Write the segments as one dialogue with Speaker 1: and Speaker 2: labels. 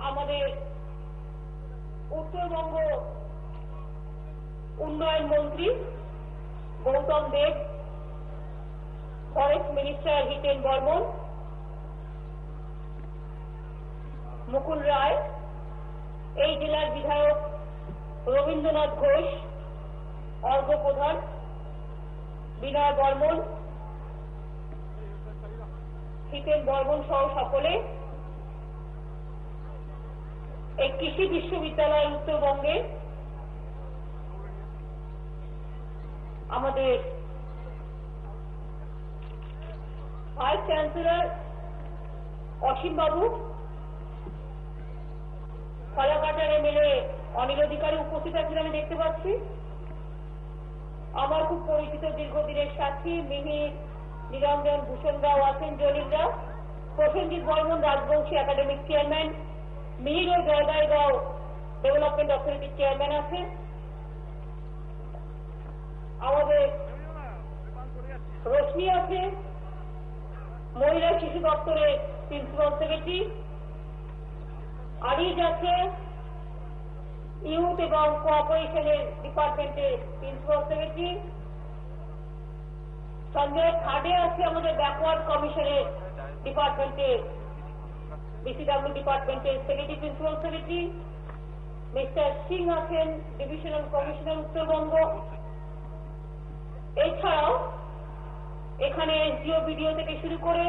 Speaker 1: আমাদের উত্তরবঙ্গ উন্নয়ন মন্ত্রী গৌতম দেব, ফরেস্ট মিনিস্টার হিতেন বর্মন, মুকুল রায়, এই জেলার বিধায়ক রবীন্দ্রনাথ ঘোষ, অর্ঘ্য প্রধান, বিনয় বর্মন, হিতেন বর্মন সহ সকলে এই কৃষি বিশ্ববিদ্যালয় উত্তরবঙ্গে আমাদের ভাইস চ্যান্সেলর অসীম বাবু, কলাকাটার এমএলএ অনিল অধিকারী উপস্থিত আছেন আমি দেখতে পাচ্ছি। আমার খুব পরিচিত দীর্ঘদিনের সাথী মিহির নিরঞ্জন ভূষণ রাও আছেন, জলিল রাও, প্রসেনজিৎ বর্মন রাজবংশী একাডেমিক চেয়ারম্যান, মিহির ও জয়দাইগাঁও ডেভেলপমেন্ট অথরিটির চেয়ারম্যান আছেন, আমাদের রশ্মি আছে, মহিলা শিশু দপ্তরের প্রিন্সিপাল সেক্রেটারি, আরিজ আছে, ইউথ এবং কোঅপারেশনের ডিপার্টমেন্টের প্রিন্সিপাল সেক্রেটারি, সঞ্জয় খাডে আছে আমাদের ব্যাকওয়ার্ড কমিশনের ডিপার্টমেন্টের বিসিডব্লিউ ডিপার্টমেন্টের secretary principal secretary, mister Singh আছেন ডিভিশনাল কমিশনার উত্তরবঙ্গ। এছাড়াও এখানে এসডিও বিডিও থেকে শুরু করে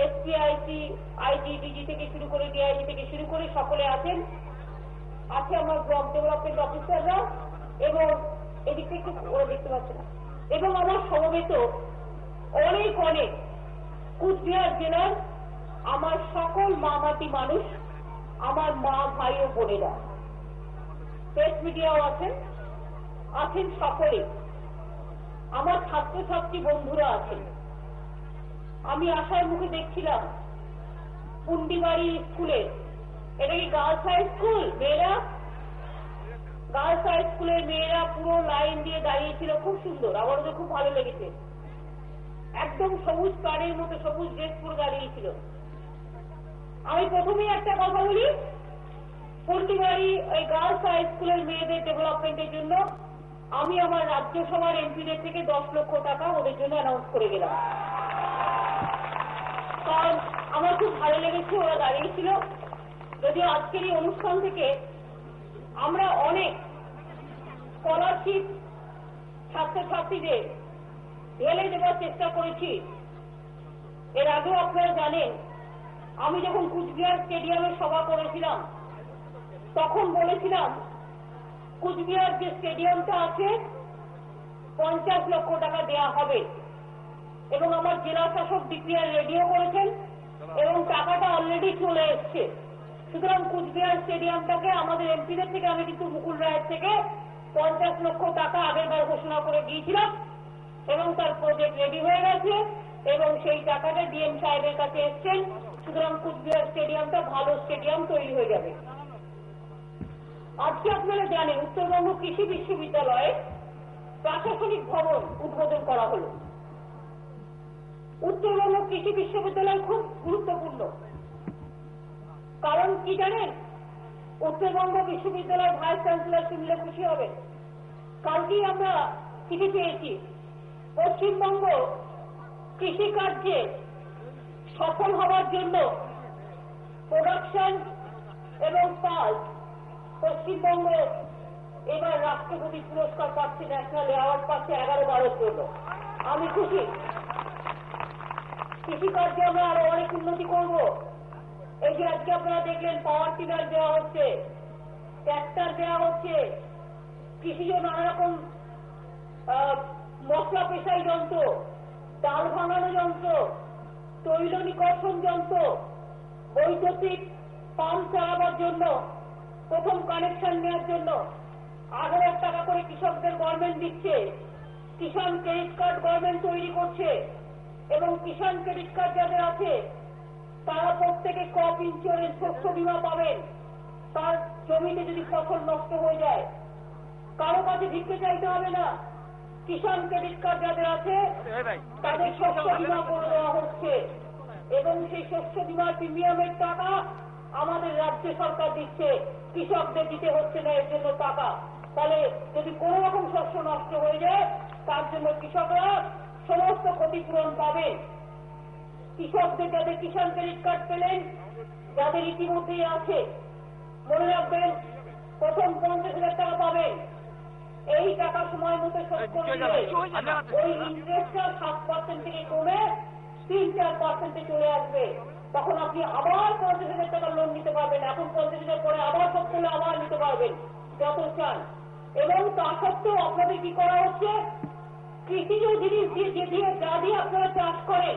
Speaker 1: এসপিআইসি আইটিডিজি থেকে শুরু করে ডিআইজি থেকে শুরু করে সকলে আছেন। আছে আমার ব্লক ডেভেলপমেন্ট অফিসাররা এবং এদিকে একটু দেখতে পাচ্ছে না, এবং আমার সমবেত অনেক অনেক কুচবিহার জেলার আমার সকল মামাটি মানুষ, আমার মা ভাই ও বোনেরা, প্রেস মিডিয়াও আছেন, আছেন সকলে, আমার ছাত্রছাত্রী বন্ধুরা আছেন। আমি আসার মুখে দেখছিলাম পুন্ডিবাড়ি স্কুলে, এটা কি গার্লস হাই স্কুল, মেয়েরা গার্লস হাই স্কুলের মেয়েরা পুরো লাইন দিয়ে দাঁড়িয়েছিল, খুব সুন্দর, আমারও তো খুব ভালো লেগেছে, একদম সবুজ প্রাণীর মতো সবুজ ড্রেস পরে দাঁড়িয়েছিল। আমি প্রথমেই একটা কথা বলি, পুন্ডিবাড়ি ওই গার্লস হাই স্কুলের মেয়েদের ডেভেলপমেন্টের জন্য আমি আমার রাজ্যসভার এমপিদের থেকে 10 লক্ষ টাকা ওদের জন্য অ্যানাউন্স করে গেলাম, কারণ আমার খুব ভালো লেগেছে ওরা দাঁড়িয়েছিল। যদিও আজকের এই অনুষ্ঠান থেকে আমরা অনেক স্কলারশিপ ছাত্রছাত্রীদের ঢেলে দেওয়ার চেষ্টা করেছি। এর আগেও আপনারা জানেন, আমি যখন কুচবিহার স্টেডিয়ামে সভা করেছিলাম তখন বলেছিলাম কুচবিহার যে স্টেডিয়ামটা আছে 50 লক্ষ টাকা দেওয়া হবে, এবং আমার জেলা শাসক ডিক্লেয়ার রেডিও করেছেন এবং টাকাটা অলরেডি চলে এসছে। সুতরাং কুচবিহার স্টেডিয়ামটাকে আমাদের এমপিদের থেকে আমি কিন্তু মুকুল রায়ের থেকে 50 লক্ষ টাকা আগেরবার ঘোষণা করে দিয়েছিলাম এবং তার প্রজেক্ট রেডি হয়ে গেছে এবং সেই টাকাটা ডিএম সাহেবের কাছে এসছেন। সুতরাং কুচবিহার স্টেডিয়ামটা ভালো স্টেডিয়াম তৈরি হয়ে যাবে। আজকে আপনারা জানেন উত্তরবঙ্গ কৃষি বিশ্ববিদ্যালয়ে প্রশাসনিক ভবন উদ্বোধন করা হল। উত্তরবঙ্গ কৃষি বিশ্ববিদ্যালয় খুব গুরুত্বপূর্ণ, কারণ কি জানেন, উত্তরবঙ্গ বিশ্ববিদ্যালয়ের ভাইস চ্যান্সেলর শুনলে খুশি হবে। কালকেই আমরা চিঠি পেয়েছি, পশ্চিমবঙ্গ কৃষিকার্যে সফল হওয়ার জন্য প্রোডাকশন এবং পাল পশ্চিমবঙ্গ এবার রাষ্ট্রপতি পুরস্কার পাচ্ছে, ন্যাশনাল অ্যাওয়ার্ড পাচ্ছে 11-12 জন্য। আমি খুশি। কৃষিকার্যে আমরা আরো অনেক উন্নতি করব। এই যে আজকে আপনারা দেখলেন পাওয়ার টিলার দেওয়া হচ্ছে, ট্র্যাক্টর দেওয়া হচ্ছে, কৃষিজ নানা রকম মশলা পেশাই যন্ত্র, ডাল ভাঙানো যন্ত্র, তৈল নিকর্ষণ যন্ত্র, বৈদ্যুতিক পাম্প চালাবার জন্য প্রথম কানেকশন নেওয়ার জন্য 8,000 টাকা করে কৃষকদের গভর্নমেন্ট দিচ্ছে। কিষাণ ক্রেডিট কার্ড গভর্নমেন্ট তৈরি করছে এবং কিষাণ ক্রেডিট কার্ড যাদের আছে তারা প্রত্যেকে ক্রপ ইন্স্যুরেন্স শস্য বীমা পাবেন। তার জমিতে যদি ফসল নষ্ট হয়ে যায় কারো কাছে ভিক্ষে চাইতে হবে না। কিষাণ ক্রেডিট কার্ড যাদের আছে তাদের শস্য বীমা করে দেওয়া হচ্ছে এবং সেই শস্য বীমার প্রিমিয়ামের টাকা আমাদের রাজ্য সরকার দিচ্ছে, কৃষকদের দিতে হচ্ছে না এর জন্য টাকা। তাহলে যদি কোনো রকম শস্য নষ্ট হয়ে যায় তার জন্য কৃষকরা সমস্ত ক্ষতিপূরণ পাবেন। কৃষকদের যাদের কিষাণ ক্রেডিট কার্ড পেলেন, যাদের ইতিমধ্যেই আছে, মনে রাখবেন প্রথম 50,000 টাকা পাবেন। এই টাকা সময় মতো শোধ করে দিলে ওই ইন্টারেস্টটা 7% থেকে কমে 3-4% চলে আসবে। তখন আপনি আবার 50,000 টাকা লোন নিতে পারবেন। এখন 50,000 পরে আবার শোধ করলে আবার নিতে পারবেন যত চান। এবং তা সত্ত্বেও আপনাদের কি করা হচ্ছে, কৃষিজ জিনিস যা দিয়ে আপনারা চাষ করেন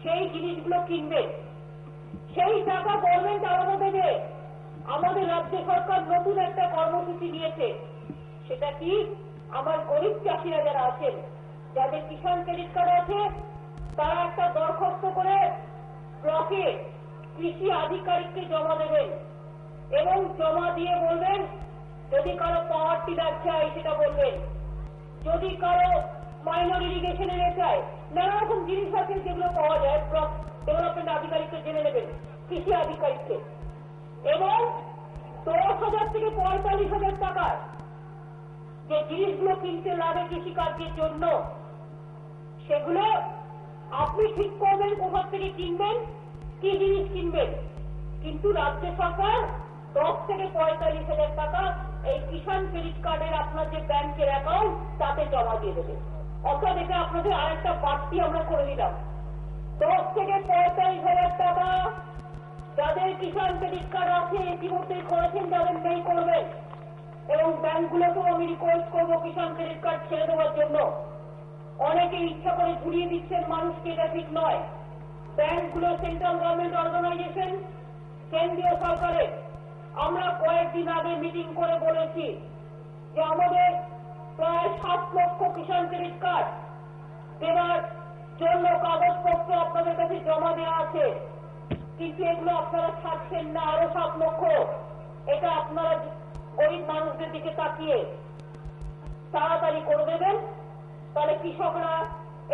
Speaker 1: সেই জিনিসগুলো কিনবেন, সেই টাকা গভর্নমেন্ট আলাদা দেবে। আমাদের রাজ্য সরকার নতুন একটা কর্মসূচি নিয়েছে, সেটা কি, আমার গরিব চাষিরা যারা আছেন, যাদের কিষাণ ক্রেডিট কার্ড আছে, তারা একটা দরখাস্ত করে ব্লকে কৃষি আধিকারিককে জমা দেবেন এবং জমা দিয়ে বলবেন, যদি কারো পাওয়ার টিলার চাই সেটা বলবেন, যদি কারো মাইনর ইরিগেশনের চাই, নানা রকম জিনিস আছে যেগুলো পাওয়া যায়, ব্লক ডেভেলপমেন্ট আধিকারিককে জেনে নেবেন, কৃষি আধিকারিককে। এবং 10,000 থেকে 45,000 টাকার যে জিনিসগুলো কিনতে লাগে কৃষিকার্যের জন্য, সেগুলো আপনি ঠিক করবেন কোথা থেকে কিনবেন, কি জিনিস কিনবেন। কিন্তু রাজ্য সরকার 10 থেকে 45,000 টাকা এই কিষাণ ক্রেডিট কার্ডের আপনার যে ব্যাংকের অ্যাকাউন্ট তাতে জমা দিয়ে দেবে। অর্থাৎ এটা আপনাদের আরেকটা বাড়তি আমরা করে দিলাম। 10 থেকে 45,000 টাকা যাদের কিষাণ ক্রেডিট কার্ড আছে ইতিমধ্যেই করেছেন, যাদের নেই করবেন। এবং ব্যাংকগুলোকেও আমি রিকোয়েস্ট করবো কিষাণ ক্রেডিট কার্ড ছেড়ে দেওয়ার জন্য। অনেকে ইচ্ছা করে ঝুলিয়ে দিচ্ছেন মানুষকে, এটা ঠিক নয়। ব্যাংকগুলো সেন্ট্রাল গভর্নমেন্ট অর্গানাইজেশন, কেন্দ্রীয় সরকারের। আমরা কয়েকদিন আগে মিটিং করে বলেছি যে আমাদের প্রায় 7 লক্ষ কিষাণ ক্রেডিট কার্ড দেওয়ার জন্য কাগজপত্র আপনাদের কাছে জমা দেওয়া আছে, কিন্তু এগুলো আপনারা ছাড়ছেন না। আরো 7 লক্ষ, এটা আপনারা গরিব মানুষদের দিকে তাকিয়ে তাড়াতাড়ি করে দেবেন, তাহলে কৃষকরা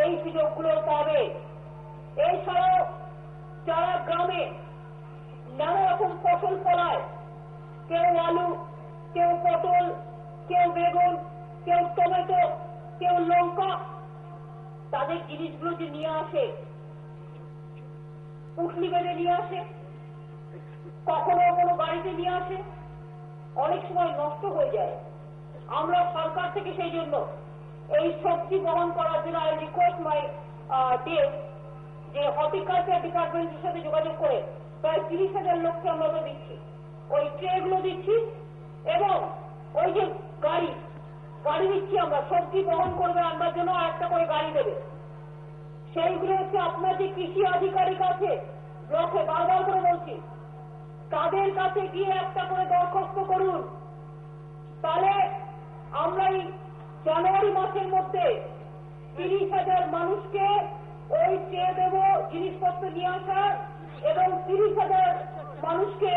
Speaker 1: এই সুযোগগুলো পাবে। এছাড়াও যারা গ্রামে নানা রকম ফসল ফলায়, কেউ আলু, কেউ পটল, কেউ বেগুন, কেউ টমেটো, কেউ লঙ্কা, তাদের জিনিসগুলো যে নিয়ে আসে, উঠলি বেঁধে নিয়ে আসে, কখনো কোনো গাড়িতে নিয়ে আসে, অনেক সময় নষ্ট হয়ে যায়। আমরা সরকার থেকে সেই জন্য এই সবজি বহন করার জন্য আই রিকোয়েস্ট মাই ডিএম যে হর্টিকালচার ডিপার্টমেন্টের সাথে যোগাযোগ করে প্রায় 30,000 লোককে আমরা তো দিচ্ছি, ওই ট্রেগুলো দিচ্ছি এবং ওই যে গাড়ি দিচ্ছি আমরা, সবজি বহন করবে আনবার জন্য আর একটা করে গাড়ি দেবে। সেইগুলো হচ্ছে আপনার যে কৃষি আধিকারিক আছে ব্লকে, বারবার করে বলছি, তাদের কাছে গিয়ে একটা করে দরখাস্ত করুন। তাহলে আমরা এই জানুয়ারি মাসের মধ্যে 30,000 মানুষকে ওই চেয়ে দেব জিনিসপত্র নিয়ে আসার, এবং 30,000 মানুষকে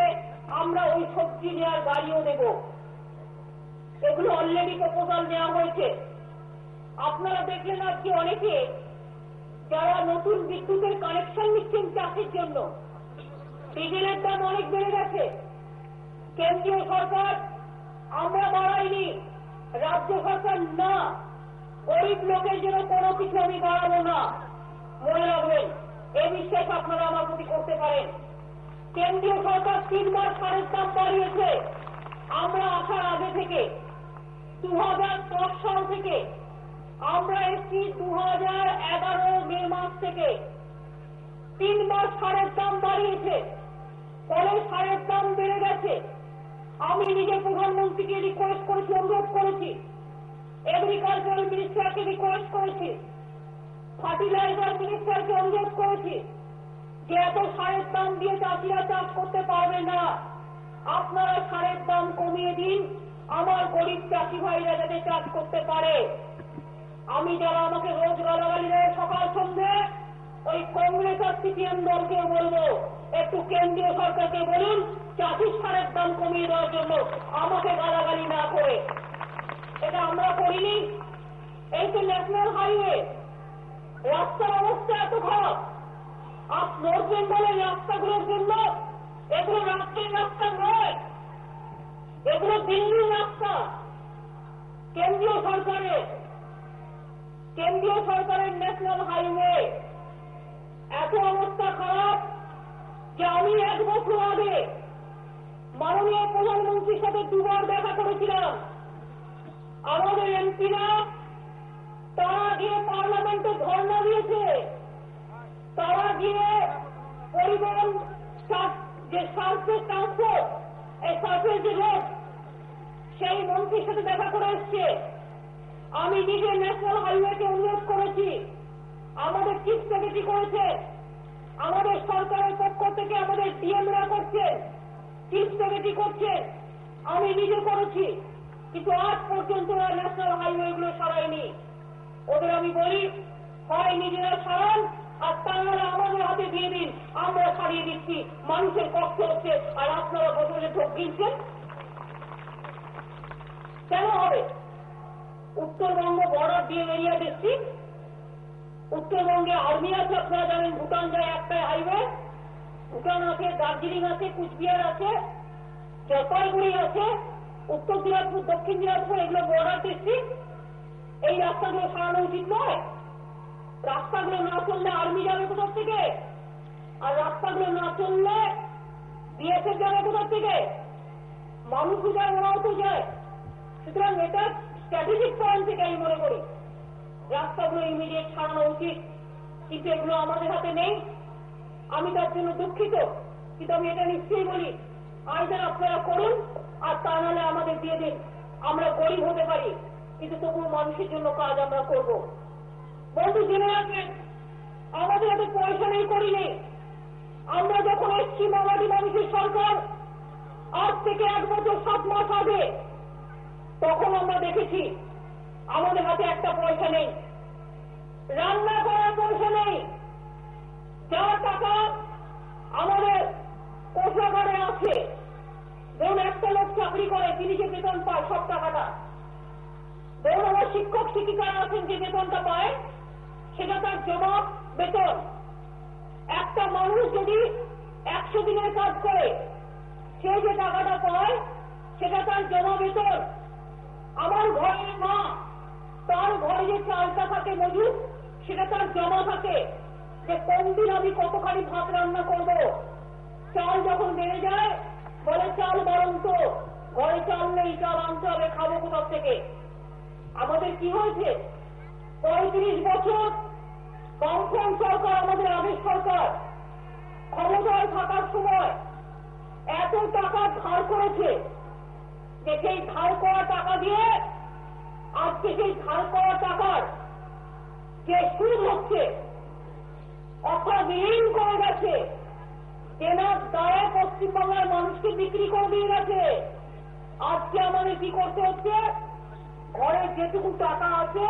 Speaker 1: আমরা ওই সবজি নেওয়ার গাড়িও দেব। এগুলো অলরেডি প্রপোজাল নেওয়া হয়েছে। আপনারা দেখলেন আজকে অনেকে যারা নতুন বিদ্যুতের কানেকশন নিচ্ছেন চাষের জন্য, ডিজেলের দাম অনেক বেড়ে গেছে। কেন্দ্রীয় সরকার আমরা বাড়াইনি, রাজ্য সরকার না, গরিব লোকের জন্য কোনো কিছু আমি বাড়াবো না, মনে রাখবেন। এই বিশ্বাস আপনারা আমার প্রতি করতে পারেন। কেন্দ্রীয় সরকার 3 বার সারের দাম বাড়িয়েছে। আমরা আসার আগে থেকে 2010 সাল থেকে আমরা এসছি 2011 মে মাস থেকে 3 বার সারের দাম বাড়িয়েছে। ফলে সারের দাম বেড়ে গেছে। আমি নিজে প্রধানমন্ত্রীকে রিকোয়েস্ট করেছি, অনুরোধ করেছি, এগ্রিকালচারাল মিনিস্টারকে রিকোয়েস্ট করেছি, ফার্টিলাইজার মিনিস্টারকে অনুরোধ করেছি যে এত সারের দাম দিয়ে চাষিরা চাষ করতে পারবে না, আপনারা সারের দাম কমিয়ে দিন, আমার গরিব চাষি ভাইরা যাতে চাষ করতে পারে। আমি যারা আমাকে রোজ গালাগালি দেয় সকাল সন্ধ্যে, ওই কংগ্রেস আর সিপিএম দলকে বলবো একটু কেন্দ্রীয় সরকারকে বলুন চাষির সারের দাম কমিয়ে দেওয়ার জন্য, আমাকে গালাগালি না করে। এটা আমরা করিনি। এই তো ন্যাশনাল হাইওয়ে, রাস্তার অবস্থা এত খারাপ। নর্থ বেঙ্গলের রাস্তাগুলোর জন্য এগুলো রাষ্ট্রের রাস্তা নয়, এগুলো দিল্লির রাস্তা, কেন্দ্রীয় সরকারের ন্যাশনাল হাইওয়ে। এত অবস্থা খারাপ যে আমি 1 বছর আগে মাননীয় প্রধানমন্ত্রীর সাথে 2 বার দেখা করেছিলাম। আমাদের এমপিরা তারা গিয়ে পার্লামেন্টে ধর্ণা দিয়েছে, তারা গিয়ে পরিবহন যে সার্ফেস ট্রান্সপোর্ট, এই সার্ফেস যে রোড, সেই মন্ত্রীর সাথে দেখা করে এসছে। আমি নিজে ন্যাশনাল হাইওয়েকে অনুরোধ করেছি, আমাদের চিফ সেক্রেটারি করেছে, আমাদের সরকারের পক্ষ থেকে আমাদের ডিএমরা করছেন, চিফ সেক্রেটারি করছেন, আমি নিজে করেছি, কিন্তু আজ পর্যন্ত ন্যাশনাল হাইওয়েগুলো সরায়নি। ওদের আমি বলি, হয় নিজেরা সরান, আর তাহলে আমাদের হাতে দিয়ে দিন, আমরা সারিয়ে দিচ্ছি। মানুষের কষ্ট হচ্ছে আর আপনারা বছরে ঢোক গিলছেন কেন হবে? উত্তরবঙ্গ বর্ডার দিয়ে এরিয়া ডিস্ট্রিক্ট, উত্তরবঙ্গে আর্মি আছে, আপনারা জানেন, ভুটান যায় একটাই হাইওয়ে, ভুটান আছে, দার্জিলিং আছে, কুচবিহার আছে, জলপাইগুড়ি আছে, উত্তর দিনাজপুর, দক্ষিণ দিনাজপুর, এগুলো বর্ডার ডিস্ট্রিক্ট। এই রাস্তাগুলো সরানো উচিত নয়। রাস্তাগুলো না চললে আর্মি যাবে কোথার থেকে? আর রাস্তাগুলো না চললে বিএসএফ যাবে কোথার থেকে? মানুষও যায়, ওরাও তো যায়। সুতরাং এটা স্ট্র্যাটেজিক পয়েন্ট থেকে আমি মনে করি রাস্তাগুলো ইমিডিয়েট সারানো উচিত, কিন্তু এগুলো আমাদের হাতে নেই। আমি তার জন্য দুঃখিত, কিন্তু আমি এটা নিশ্চয়ই বলি, আইদার আপনারা করুন আর তা নাহলে আমাদের দিয়ে দিন। আমরা গরিব হতে পারি, কিন্তু তবুও মানুষের জন্য কাজ আমরা করব। বন্ধু জেনে রাখবেন, আমাদের হাতে পয়সা নেই, করি নেই। আমরা যখন এসছি মাওবাদী মানুষের সরকার, আজ থেকে 1 বছর 7 মাস আগে, তখন আমরা দেখেছি আমাদের হাতে একটা পয়সা নেই, রান্না করার পয়সা নেই। যা টাকা আমাদের কোষাগারে আছে, ধরুন একটা লোক চাকরি করে, তিনি যে বেতন পায় সব টাকাটা, ধরুন আমার শিক্ষক শিক্ষিকারা আছেন যে বেতনটা পায়, সেটা তার জমা বেতন। একটা মানুষ যদি 100 দিনের কাজ করে, সে যে টাকাটা পায় সেটা তার জমা বেতন। আমার ঘরের মা, তার ঘরে যে চালটা থাকে মজুদ, সেটা তার জমা থাকে, যে কোন দিন আমি কতখানি ভাত রান্না করব। চাল যখন বেড়ে যায়, বলে চাল বাড়ন্ত, ঘরে চাল নেই, চাল আনতে হবে, খাবো কোথার থেকে? আমাদের কি হয়েছে? 35 বছর বামফ্রন্ট সরকার, আমাদের আগের সরকার ক্ষমতায় থাকার সময় এত টাকা ধার করেছে যে সেই ধার করা টাকা দিয়ে আজকে সেই ধার করা টাকার যে সুদ হচ্ছে, অর্থাৎ ঋণ করে গেছে, কেনার দায়ে পশ্চিমবাংলার মানুষকে বিক্রি করে দিয়ে গেছে। আজকে আমাদের কি করতে হচ্ছে? ঘরে যেটুকু টাকা আছে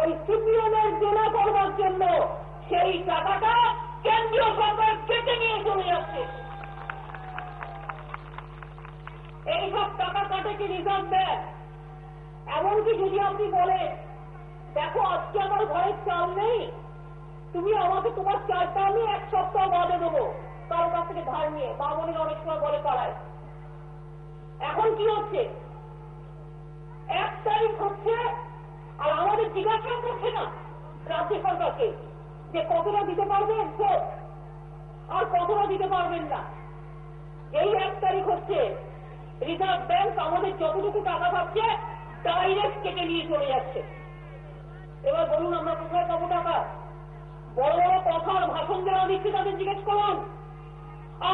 Speaker 1: ওই সিপিএমের দেনা করবার জন্য সেই টাকাটা কেন্দ্রীয় সরকার কেটে নিয়ে চলে যাচ্ছে। এইসব টাকা কাটে কি রিজার্ভ দেয়? এমনকি যদি আপনি বলেন, দেখো আজকে আমার ঘরে চাল নেই, তুমি আমাকে তোমার চালটা আমি 1 সপ্তাহ বাদে দেবো, কারোর কাছ থেকে ধার নিয়ে। মা বোনের অনেক সময় বলে পাড়ায়। এখন কি হচ্ছে? 1 তারিখ হচ্ছে আর আমাদের জিজ্ঞাসা করছে না রাজ্য সরকারকে যে কতটা দিতে পারবেন আর কতটা দিতে পারবেন না। এই 1 তারিখ হচ্ছে, রিজার্ভ ব্যাংক আমাদের যতটুকু টাকা পাচ্ছে ডাইরেক্ট কেটে নিয়ে চলে যাচ্ছে। এবার বলুন আমরা কোথায় পাবো টাকা? বড় বড় কথার ভাষণ দেওয়া দিচ্ছে, তাদের জিজ্ঞেস করুন।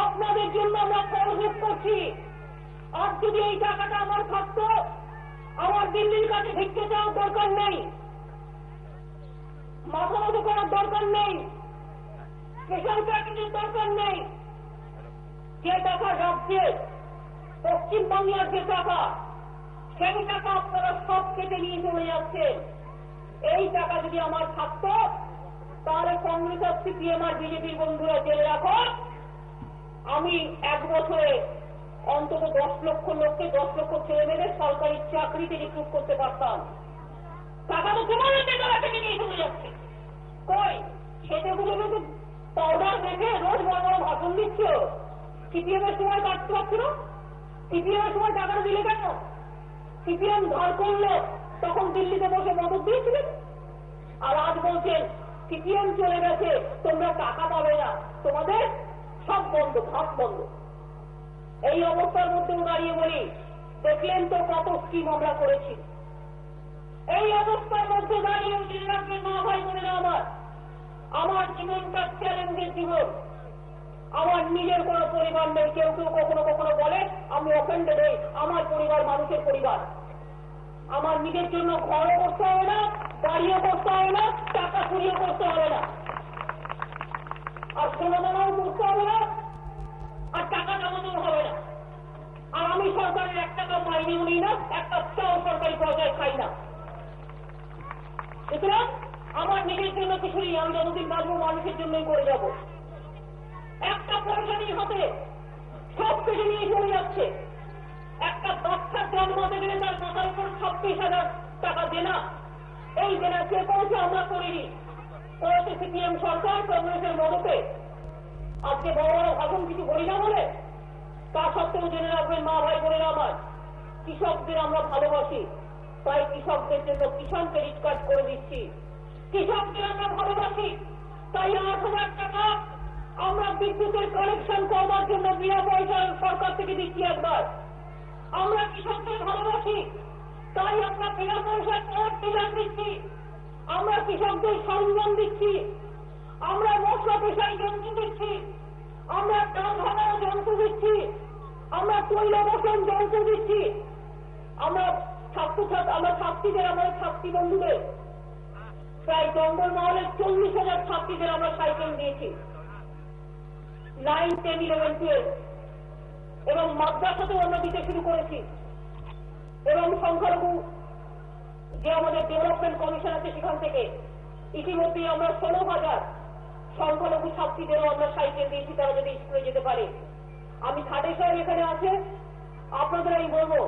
Speaker 1: আপনাদের জন্য আমরা পদক্ষেপ করছি। আর যদি এই টাকাটা আমার থাকতো, আমার দিল্লির কাছে ভিক্ষে চাওয়ার দরকার নেই, মাথা মতো করার দরকার নেই, স্পেশাল প্যাকেজের দরকার নেই। যে টাকা রাজ্যে পশ্চিমবাংলার যে টাকা, সেই টাকা আপনারা সব কেটে নিয়ে চলে যাচ্ছেন। এই টাকা যদি আমার থাকতো, তাহলে কংগ্রেস আর সিপিএম আর বিজেপির বন্ধুরা জেনে রাখো, আমি 1 বছরে অন্তত 10 লক্ষ লোককে, 10 লক্ষ ছেলে মেয়েদের সরকারি চাকরিতে রিক্রুট করতে পারতাম। টাকা তো তোমাদের টাকা কেটে নিয়ে চলে যাচ্ছে। কই সেটাগুলো তো পাউডার দেখে রোজ বড় বড় ভাষণ দিচ্ছ, সিপিএম এর সময় কাটতে পারছিল, সিপিএম এর সময় টাকাটা দিলে কেন? সিপিএম ধার করলো তখন দিল্লিতে বসে মদত দিয়েছিলেন, আর আজ বলছেন সিপিএম চলে গেছে তোমরা টাকা পাবে না, তোমাদের সব বন্ধ, ভাত বন্ধ। এই অবস্থার মধ্যেও দাঁড়িয়ে বলি, দেখলেন তো কত স্কিম আমরা করেছি। এই অবস্থার মধ্যে দাঁড়িয়ে জেনে রাখবেন মা ভাই বোনেরা আমার জীবনটা চ্যালেঞ্জের জীবন। আমার নিজের কোনো পরিবার নেই। কেউ কেউ কখনো কখনো বলে আমি অফেন্ডেড হই, আমার পরিবার মানুষের পরিবার। আমার নিজের জন্য ঘরও করতে হবে না, বাড়িও করতে হবে না, টাকা চুরিও করতে হবে না, আর সোনা দানাও করতে হবে না, আর টাকা জমাতেও হবে না। আর আমি সরকারের 1 টাকা মাইনেও নিই না, একটা চাও সরকারি পর্যায়ে খাই না। সুতরাং আমার নিজের জন্য কিছু নেই, আমি যতদিন বাঁচবো মানুষের জন্যই করে যাব। একটা পয়সা নিয়ে হাতে সব কিছু নিয়ে চলে যাচ্ছে। একটা বাচ্চার জন্মাতে গেলে তার মাথার উপর 26,000 টাকা দেনা। এই দেনা কে করেছে? আমরা করিনি, করেছে সিপিএম সরকার কংগ্রেসের মদতে। আজকে বড় বড় ভাষণ কিছু বলি না বলে, তা সত্ত্বেও জেনে রাখবেন মা ভাই বোনেরা আমার, কৃষকদের আমরা ভালোবাসি, তাই কৃষকদের জন্য কিষাণ ক্রেডিট কার্ড করে দিচ্ছি। কৃষকদের আমরা ভালোবাসি, তাই 8,000 টাকা আমরা বিদ্যুতের কানেকশন করবার জন্য বিনা পয়সায় সরকার থেকে দিচ্ছি একবার। আমরা কৃষকদের ভালোবাসি, তাই আমরা বিনা পয়সায় পাওয়ার টিলার দিচ্ছি। আমরা কৃষকদের সরঞ্জাম দিচ্ছি, আমরা মশলা পেশাই যন্ত্র দিচ্ছি, আমরা ডাল ভাঙানো যন্ত্র দিচ্ছি, আমরা তৈল বসন যন্ত্র দিচ্ছি। আমরা ছাত্রীদের, আমাদের ছাত্রী বন্ধুদের প্রায় জঙ্গল মহলের 40,000 ছাত্রীদের আমরা সাইকেল দিয়েছি, 9, 10, 11, 12 এবং মাদ্রাসাতেও আমরা দিতে শুরু করেছি। এবং সংখ্যালঘু যে আমাদের ডেভেলপমেন্ট কমিশন আছে সেখান থেকে ইতিমধ্যেই আমরা 16,000 সংখ্যালঘু ছাত্রীদেরও আমরা সাইকেল দিয়েছি, তারা যদি স্কুলে যেতে পারে। আমি খাটে সাহেব এখানে আছে, আপনাদের আমি বলবো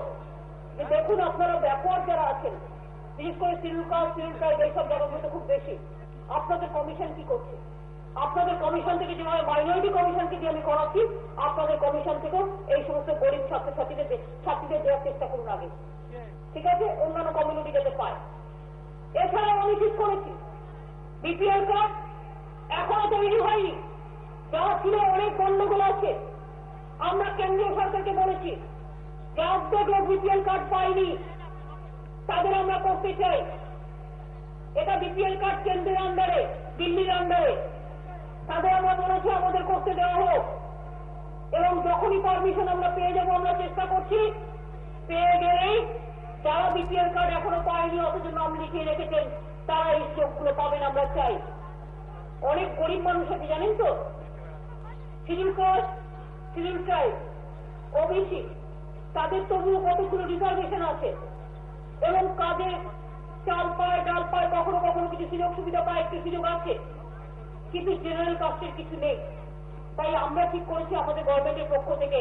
Speaker 1: যে দেখুন আপনারা ব্যাকওয়ার্ড যারা আছেন, বিশেষ করে শিডিউল কাস্ট, এইসব জায়গাগুলোতে খুব বেশি। আপনাদের কমিশন কি করছে? আপনাদের কমিশন থেকে যেভাবে মাইনরিটি কমিশনকে দিয়ে আমি করাচ্ছি, আপনাদের কমিশন থেকেও এই সমস্ত গরিব ছাত্রীদের দেওয়ার চেষ্টা করুন আগে, ঠিক আছে? অন্যান্য কমিউনিটি যাতে পায়। এছাড়াও আমি ঠিক করেছি বিপিএল কার্ড এখনো তৈরি হয়নি, যা ছিল অনেক গন্ডগোল আছে। আমরা কেন্দ্রীয় সরকারকে বলেছি যে অর্ধেক লোক বিপিএল কার্ড পাইনি, তাদের আমরা করতে চাই। এটা বিপিএল কার্ড কেন্দ্রের আন্ডারে, দিল্লির আন্ডারে, তাদের আমরা বলেছি আমাদের করতে দেওয়া হোক। এবং যখনই পারমিশন আমরা পেয়ে যাবো, আমরা চেষ্টা করছি, পেয়ে গেলেই যারা বিপিএল কার্ড এখনো পায়নি অথচ নাম লিখিয়ে রেখেছেন তারা এই চোখগুলো পাবেন, আমরা চাই। অনেক গরিব মানুষ আছে জানেন তো, schedule caste, schedule tribe, OBC, তাদের তবুও কতগুলো রিজার্ভেশন আছে এবং কাজে চাল পায়, ডাল পায়, কখনো কখনো কিছু সুযোগ সুবিধা পায়, একটু সুযোগ আছে, কিন্তু জেনারেল কাস্টের কিছু নেই। তাই আমরা ঠিক করেছি আমাদের গভর্নমেন্টের পক্ষ থেকে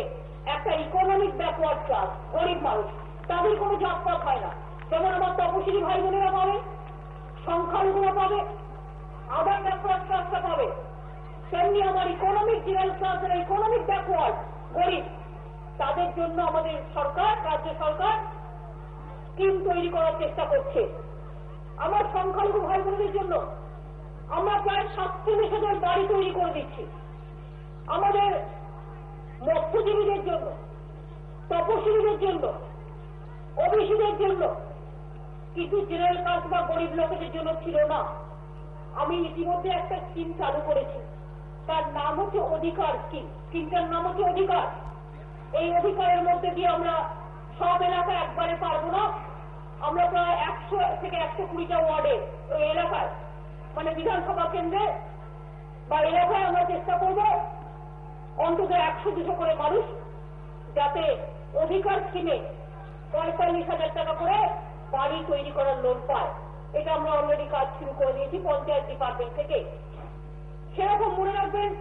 Speaker 1: একটা ইকোনমিক ব্যাকওয়ার্ড ক্লাস, গরিব মানুষ, তাদের কোনো জাতপাত হয় না। যেমন আমার তপশিলি ভাই বোনেরা পাবে, সংখ্যালঘুরা পাবে, আদার ব্যাকওয়ার্ড ক্লাসটা পাবে, তেমনি আমার ইকোনমিক জেনারেল ক্লাসের ইকোনমিক ব্যাকওয়ার্ড গরিব, তাদের জন্য আমাদের সরকার, রাজ্য সরকার স্কিম তৈরি করার চেষ্টা করছে। আমার সংখ্যালঘু ভাই বোনদের জন্য আমরা প্রায় 47,000 বাড়ি তৈরি করে দিচ্ছি। আমাদের মৎস্যজীবীদের জন্য, তপশিলীদের জন্য, ওবিসিদের জন্য, কিছু জেনারেল কাস্ট বা গরিব লোকেদের জন্য ছিল না। আমি ইতিমধ্যে একটা স্কিম চালু করেছি, তার নাম হচ্ছে অধিকার স্কিম। স্কিমটার নাম হচ্ছে অধিকার। এই অধিকারের মধ্যে দিয়ে আমরা সব এলাকায় একবারে পারবো না, আমরা প্রায় 100 থেকে 120টা ওয়ার্ডে ওই এলাকায়, মানে বিধানসভা কেন্দ্রে বা এলাকায় আমরা চেষ্টা করব অন্তত 100-200 করে মানুষ যাতে অধিকার স্কিমে 45,000 টাকা করে বাড়ি তৈরি করার লোন পায়। এটা আমরা অলরেডি কাজ শুরু করে দিয়েছি পঞ্চায়েত ডিপার্টমেন্ট থেকে। সেরকম মনে রাখবেন,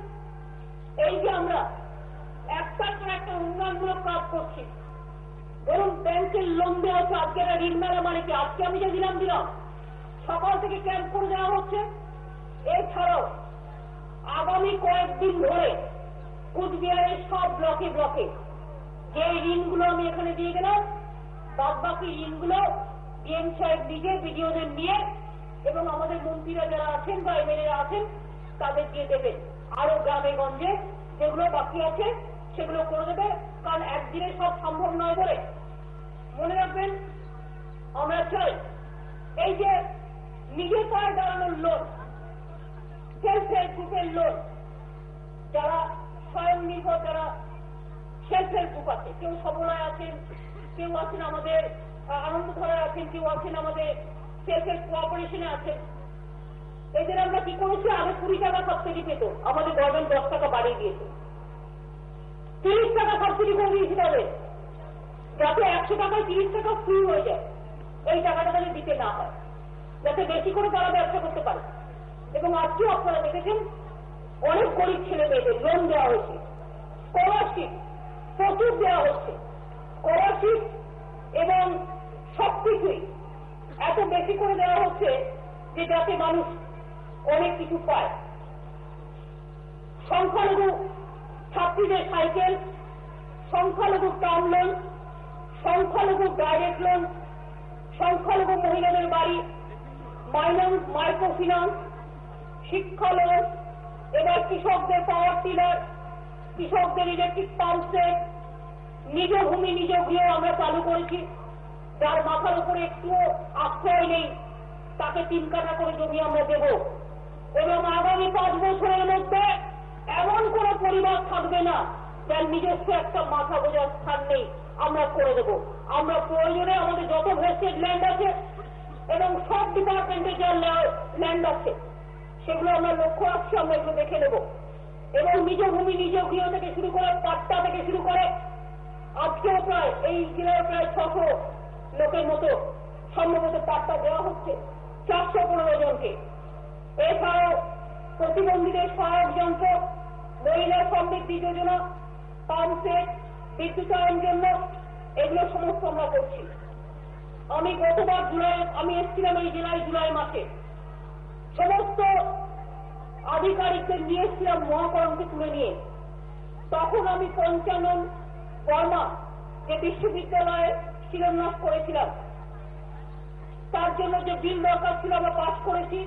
Speaker 1: এই যে আমরা একটার পর একটা উন্নয়নমূলক কাজ করছি, ধরুন ব্যাংকের লোন দেওয়া হচ্ছে, আজকে একটা ঋণ মেলা মানে কি, আজকে আমি যে দিলাম সকাল থেকে ক্যাম্প করে দেওয়া হচ্ছে। এছাড়াও আগামী কয়েকদিন ধরে কুচবিহারের সব ব্লকে ব্লকে যে ঋণগুলো আমি এখানে দিয়ে গেলাম, বাদ বাকি ঋণগুলো ডিএম সাহেব নিজে বিডিওদের নিয়ে এবং আমাদের মন্ত্রীরা যারা আছেন বা এমএলএরা আছেন তাদের দিয়ে দেবেন। আরো গ্রামে গঞ্জে যেগুলো বাকি আছে সেগুলো করে দেবে, কারণ একদিনে সব সম্ভব নয় বলে। মনে রাখবেন, আমরা চাই এই যে নিজে পায়ে দাঁড়ানোর লোন, সেলফ হেল্প গ্রুপের লোন, যারা স্বয়ং নির্ভর, যারা সেলফ হেল্প গ্রুপ আছে, কেউ সবলায় আছেন, কেউ আছেন আমাদের আনন্দধারায় আছেন, কেউ আছেন আমাদের সেলফ হেল্প কোঅপারেশনে আছেন। এদের আমরা কি করেছি, আগে 20 টাকা সাবসিডি পেত, আমাদের গভর্নমেন্ট 10 টাকা বাড়িয়ে দিয়েছে। 30 টাকা সাবসিডি করে দিয়েছি তাদের, যাতে 100 টাকায় 30 টাকা ফ্রি হয়ে যায়, এই টাকাটা তাদের দিতে না হয়, যাতে বেশি করে তারা ব্যবসা করতে পারে। এবং আজকেও আপনারা দেখেছেন অনেক গরিব ছেলে মেয়েদের লোন দেওয়া হয়েছে, স্কলারশিপ প্রচুর দেওয়া হচ্ছে, স্কলারশিপ এবং সবকিছুই এত বেশি করে দেওয়া হচ্ছে যে যাতে মানুষ অনেক কিছু পায়। সংখ্যালঘু ছাত্রীদের সাইকেল, সংখ্যালঘু টার্ম লোন, সংখ্যালঘু ডাইরেক্ট লোন, সংখ্যালঘু মহিলাদের বাড়ি, মাইক্রো ফিন্যান্স, শিক্ষা লোন, এবার কৃষকদের পাওয়ার টিলার, কৃষকদের ইলেকট্রিক পাম্প সেট, নিজ ভূমি নিজ গৃহ আমরা চালু করেছি। যার মাথার উপরে একটুও আশ্রয় নেই তাকে 3 কাঠা করে জমি আমরা দেব। এবং আগামী 5 বছরের মধ্যে এমন কোন পরিবার থাকবে না যার নিজস্ব একটা মাথা গোজার স্থান নেই, আমরা করে দেব। আমরা প্রয়োজনে আমাদের যত ভেস্টেড ল্যান্ড আছে এবং সব ডিপার্টমেন্টের যা ল্যান্ড আছে সেগুলো আমরা লক্ষ্য রাখছি, আমরা এগুলো দেখে নেব। এবং নিজ ভূমি নিজ গৃহ থেকে শুরু করে, পাট্টা থেকে শুরু করে, আজকেও প্রায় এই জেলার প্রায় 600 লোকের মতো সম্ভবত পাট্টা দেওয়া হচ্ছে, 415 জনকে। এছাড়াও প্রতিবন্ধীদের সহায়ক যন্ত্র, মহিলা সমৃদ্ধি যোজনা, পাম্প সেট, বিদ্যুতায়ন জন্য, এগুলো সমস্ত আমরা করছি। আমি গতবার আমি এসেছিলাম এই জেলায় জুলাই মাসে, সমস্ত আধিকারিকদের নিয়ে এসেছিলাম মহাকরণকে তুলে নিয়ে। তখন আমি পঞ্চানন বর্মা যে বিশ্ববিদ্যালয়ে শিলান্যাস করেছিলাম, তার জন্য যে বিল দরকার ছিল আমরা পাশ করেছি।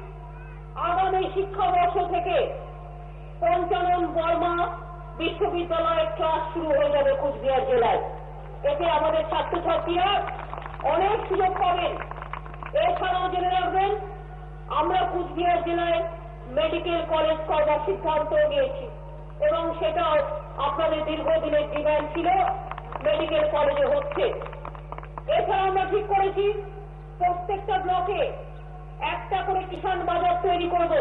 Speaker 1: আগামী শিক্ষাবর্ষ থেকে পঞ্চানন বর্মা বিশ্ববিদ্যালয়ের ক্লাস শুরু হয়ে যাবে কুচবিহার জেলায়। এতে আমাদের ছাত্রছাত্রীরা অনেক সুযোগ পাবেন। এছাড়াও জেনে রাখবেন, আমরা কুচবিহার জেলায় মেডিকেল কলেজ করবার সিদ্ধান্ত নিয়েছি এবং সেটাও আপনাদের দীর্ঘদিনের ডিমান্ড ছিল, মেডিকেল কলেজে হচ্ছে। এছাড়া আমরা ঠিক করেছি প্রত্যেকটা ব্লকে একটা করে কিষাণ বাজার তৈরি করব,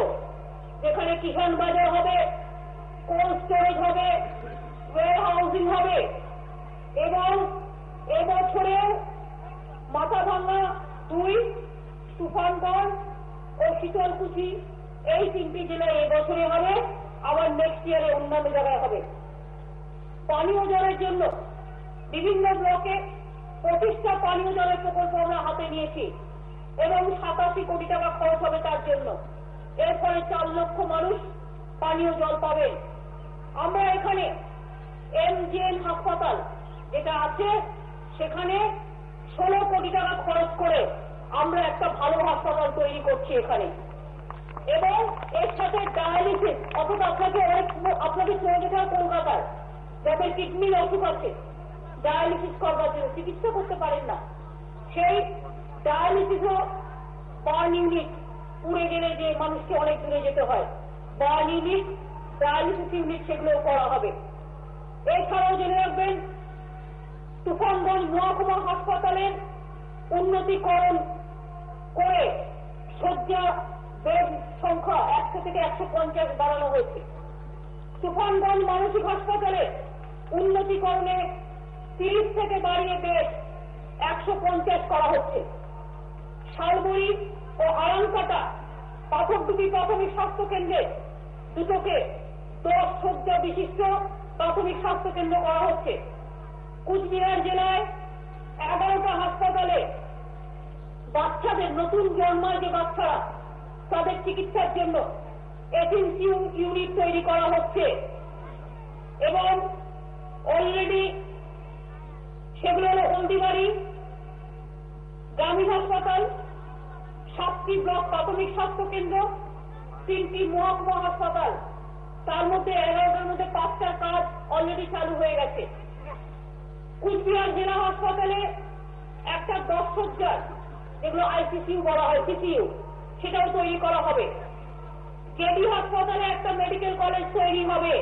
Speaker 1: যেখানে কিষাণ বাজার হবে, কোল্ড স্টোরেজ হবে, ওয়্যার হাউসিং হবে। এবং এবছরেও মাথাভাঙ্গা 2, তুফানগঞ্জ ও শীতলকুচি এই 3টি জেলায় এবছরে হবে, আবার নেক্সট ইয়ারে অন্যান্য জায়গায় হবে। পানীয় জলের জন্য বিভিন্ন ব্লকে 25টা পানীয় জলের প্রকল্প আমরা হাতে নিয়েছি এবং 87 কোটি টাকা খরচ হবে তার জন্য। এর ফলে 4 লক্ষ মানুষ পানীয় জল পাবেন। আমরা এখানে এমজিএন হাসপাতাল যেটা আছে সেখানে 16 কোটি টাকা খরচ করে আমরা একটা ভালো হাসপাতাল তৈরি করছি এখানে। এবং এর সাথে ডায়ালিসিস, অথচ আপনাকে চলে যেতে হয় কলকাতায়, যাদের কিডনির অসুখ আছে, ডায়ালিসিস করবার জন্য চিকিৎসা করতে পারেন না, সেই ডায়ালিসিসও বার্ন ইউনিট, পুড়ে গেলে যে মানুষকে অনেক দূরে যেতে হয়, বার্ন ইউনিট, ডায়ালিসিস ইউনিট, সেগুলোও করা হবে। এছাড়াও জেনে রাখবেন, তুফানগঞ্জ মহকুমা হাসপাতালের উন্নতিকরণ করে শয্যা বেড সংখ্যা 100 থেকে 150 বাড়ানো হয়েছে। তুফানগঞ্জ মানসিক হাসপাতালে উন্নতিকরণে 30 থেকে বাড়িয়ে বেড 150 করা হচ্ছে। শালবনী ও আরামকাটা পাথরডুবি প্রাথমিক স্বাস্থ্য কেন্দ্রে দুটোকে 10 শয্যা বিশিষ্ট প্রাথমিক স্বাস্থ্য কেন্দ্র করা হচ্ছে। কুচবিহার জেলায় 11টা হাসপাতালে বাচ্চাদের, নতুন জন্মায় যে বাচ্চারা, তাদের চিকিৎসার জন্য 18 ইউনিট তৈরি করা হচ্ছে। এবং অলরেডি সেগুলো হল হলদিবাড়ি গ্রামীণ হাসপাতাল, 7টি ব্লক প্রাথমিক স্বাস্থ্য কেন্দ্র, 3টি মহকুমা হাসপাতাল, তার মধ্যে 11টার মধ্যে 5টার কাজ অলরেডি চালু হয়ে গেছে। কুচবিহার জেলা হাসপাতালে একটা 10 শয্যার, যেগুলো আইসিসিউ বলা হয়, সিসিইউ, সেটাও তৈরি করা হবে। কেডি হাসপাতালে একটা মেডিকেল কলেজ তৈরি হবে।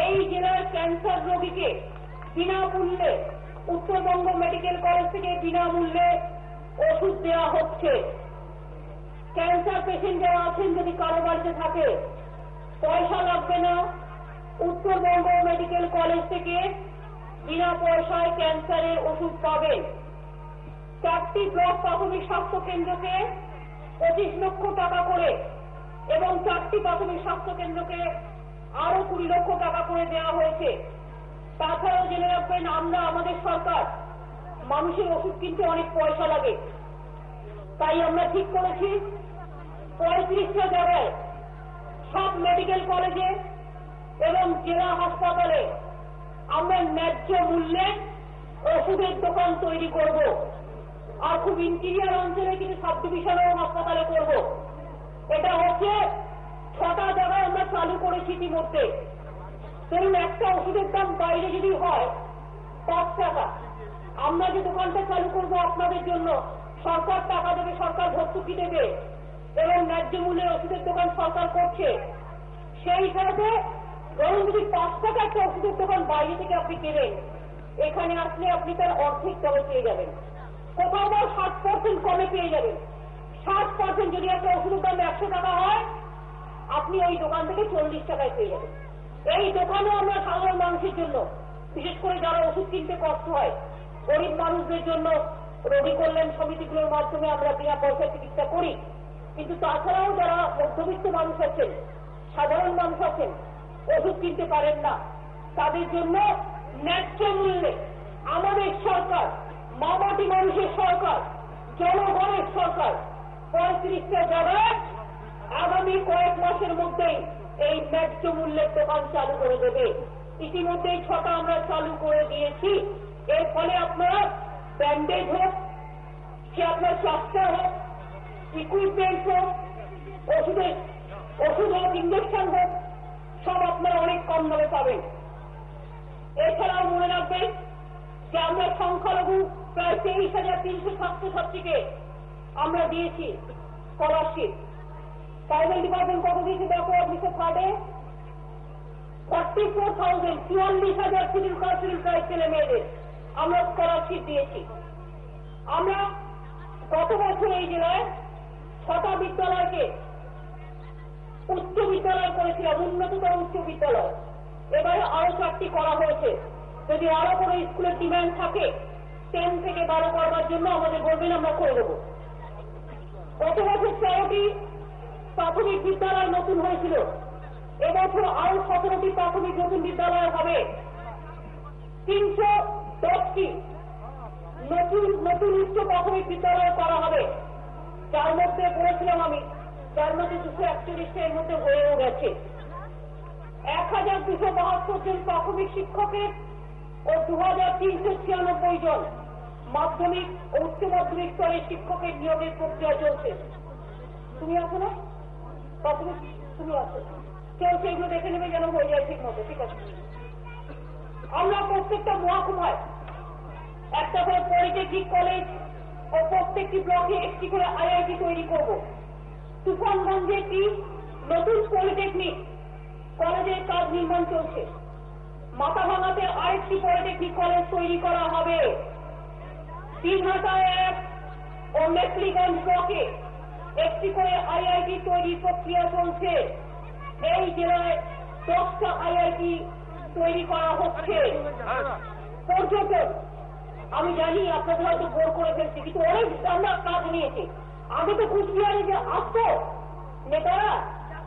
Speaker 1: এই জেলার ক্যান্সার রোগীকে বিনামূল্যে উত্তরবঙ্গ মেডিকেল কলেজ থেকে বিনামূল্যে ওষুধ দেওয়া হচ্ছে। ক্যান্সার পেশেন্ট যারা আছেন, যদি কারো বাড়িতে থাকে, পয়সা লাগবে না, উত্তরবঙ্গ মেডিকেল কলেজ থেকে বিনা পয়সায় ক্যান্সারের ওষুধ পাবেন। 4টি ব্লক প্রাথমিক স্বাস্থ্য কেন্দ্রকে 25 লক্ষ টাকা করে এবং 4টি প্রাথমিক স্বাস্থ্য কেন্দ্রকে আরো 20 লক্ষ টাকা করে দেওয়া হয়েছে। তাছাড়াও জেনে রাখবেন, আমরা আমাদের সরকার, মানুষের ওষুধ কিনতে অনেক পয়সা লাগে, তাই আমরা ঠিক করেছি 35টা জায়গায় সব মেডিকেল কলেজে এবং জেলা হাসপাতালে আমরা ন্যায্য মূল্যে ওষুধের দোকান তৈরি করব। আর খুব ইন্টিরিয়ার অঞ্চলে কিছু সাব ডিভিশনেও হাসপাতালে করব। এটা হচ্ছে 6টা জায়গায় আমরা চালু করেছি ইতিমধ্যে। ধরুন একটা ওষুধের দাম বাইরে যদি হয় 5 টাকা, আমরা যে দোকানটা চালু করব আপনাদের জন্য, সরকার টাকা দেবে, সরকার ভর্তুকি দেবে এবং ন্যায্য মূল্যের ওষুধের দোকান সরকার করছে। সেই হিসাবে ধরুন যদি 5 টাকা একটা ওষুধের দোকান বাইরে থেকে আপনি কেনেন, এখানে আসলে আপনি তার অর্ধেক দামে পেয়ে যাবেন, কোথাও বা 60% কমে পেয়ে যাবেন। 60% যদি একটা ওষুধের দাম 100 টাকা হয়, আপনি ওই দোকান থেকে 40 টাকায় পেয়ে যাবেন। এই দোকানে আমরা সাধারণ মানুষের জন্য, বিশেষ করে যারা ওষুধ কিনতে কষ্ট হয়, গরিব মানুষদের জন্য রোগী কল্যাণ সমিতিগুলোর মাধ্যমে আমরা বিনা পয়সায় চিকিৎসা করি। কিন্তু তাছাড়াও যারা মধ্যবিত্ত মানুষ আছেন, সাধারণ মানুষ আছেন, ওষুধ কিনতে পারেন না, তাদের জন্য ন্যায্য মূল্যে আমাদের সরকার, মামাটি মানুষের সরকার, জনগণের সরকার 35টা জায়গায় আগামী কয়েক মাসের মধ্যেই এই ন্যায্য মূল্যের দোকান চালু করে দেবে। ইতিমধ্যেই 6টা আমরা চালু করে দিয়েছি। এর ফলে আপনারা ব্যান্ডেজ হোক, সে আপনার প্লাস্টার হোক, ইকুইপমেন্ট হোক, ওষুধ হোক, ইঞ্জেকশন হোক, সব আপনারা অনেক কম দামে পাবেন। এছাড়াও মনে রাখবেন যে আমরা সংখ্যালঘু প্রায় 23,300 ছাত্রছাত্রীকে আমরা দিয়েছি স্কলারশিপ। ট্রাইবাল ডিপার্টমেন্ট কত দিয়েছে দেখো, আপনি 44,000, 44,000 শিডিউল কাস্ট শিডিউল ট্রাইব ছেলে মেয়েদের আমরা স্কলারশিপ দিয়েছি। আমরা গত বছর এই জেলায় 6টা বিদ্যালয়কে উচ্চ বিদ্যালয় করেছিলাম, উন্নততর উচ্চ বিদ্যালয়। এবারে আরো 4টি করা হয়েছে। যদি আরো কোনো স্কুলের ডিমান্ড থাকে 10 থেকে 12 করবার জন্য আমাদের বলবেন, আমরা করে দেব। গত বছর 13টি প্রাথমিক বিদ্যালয় নতুন হয়েছিল, এবছর আরো 17টি প্রাথমিক নতুন বিদ্যালয় হবে। 310টি নতুন উচ্চ প্রাথমিক বিদ্যালয় করা হবে, যার মধ্যে বলেছিলাম আমি, যার মধ্যে 241টা এর মধ্যে হয়েও গেছে। 1272 জন প্রাথমিক শিক্ষকের ও 2396 জন মাধ্যমিক ও উচ্চ মাধ্যমিক স্তরের শিক্ষকের নিয়োগের প্রক্রিয়া চলছে। তুমি আছো না? প্রাথমিক তুমি আছো, চলছে, এগুলো দেখে নেবে যেন হয়ে যায় ঠিক মতো। ঠিক আছে, আমরা প্রত্যেকটা মহকুমায় একটা করে পলিটেকনিক কলেজ ও প্রত্যেকটি ব্লকে একটি করে আইআইটি তৈরি করব। তুফানগঞ্জে একটি নতুন পলিটেকনিক কলেজের কাজ নির্মাণ চলছে। মাথাভাঙাতে আরেকটি পলিটেকনিক কলেজ তৈরি করা হবে। দিনহাটায় 1 ও মেখলিগঞ্জ ব্লকে একটি করে আইআইটি তৈরির প্রক্রিয়া চলছে। এই জেলায় 10টা আইআইটি তৈরি করা হচ্ছে। পর্যটন, আমি জানি আপনাদের হয়তো বোর করে ফেলছি, কিন্তু অনেক আমরা কাজ নিয়েছি। আগে তো কুচবিহারে যে আসতো নেতারা,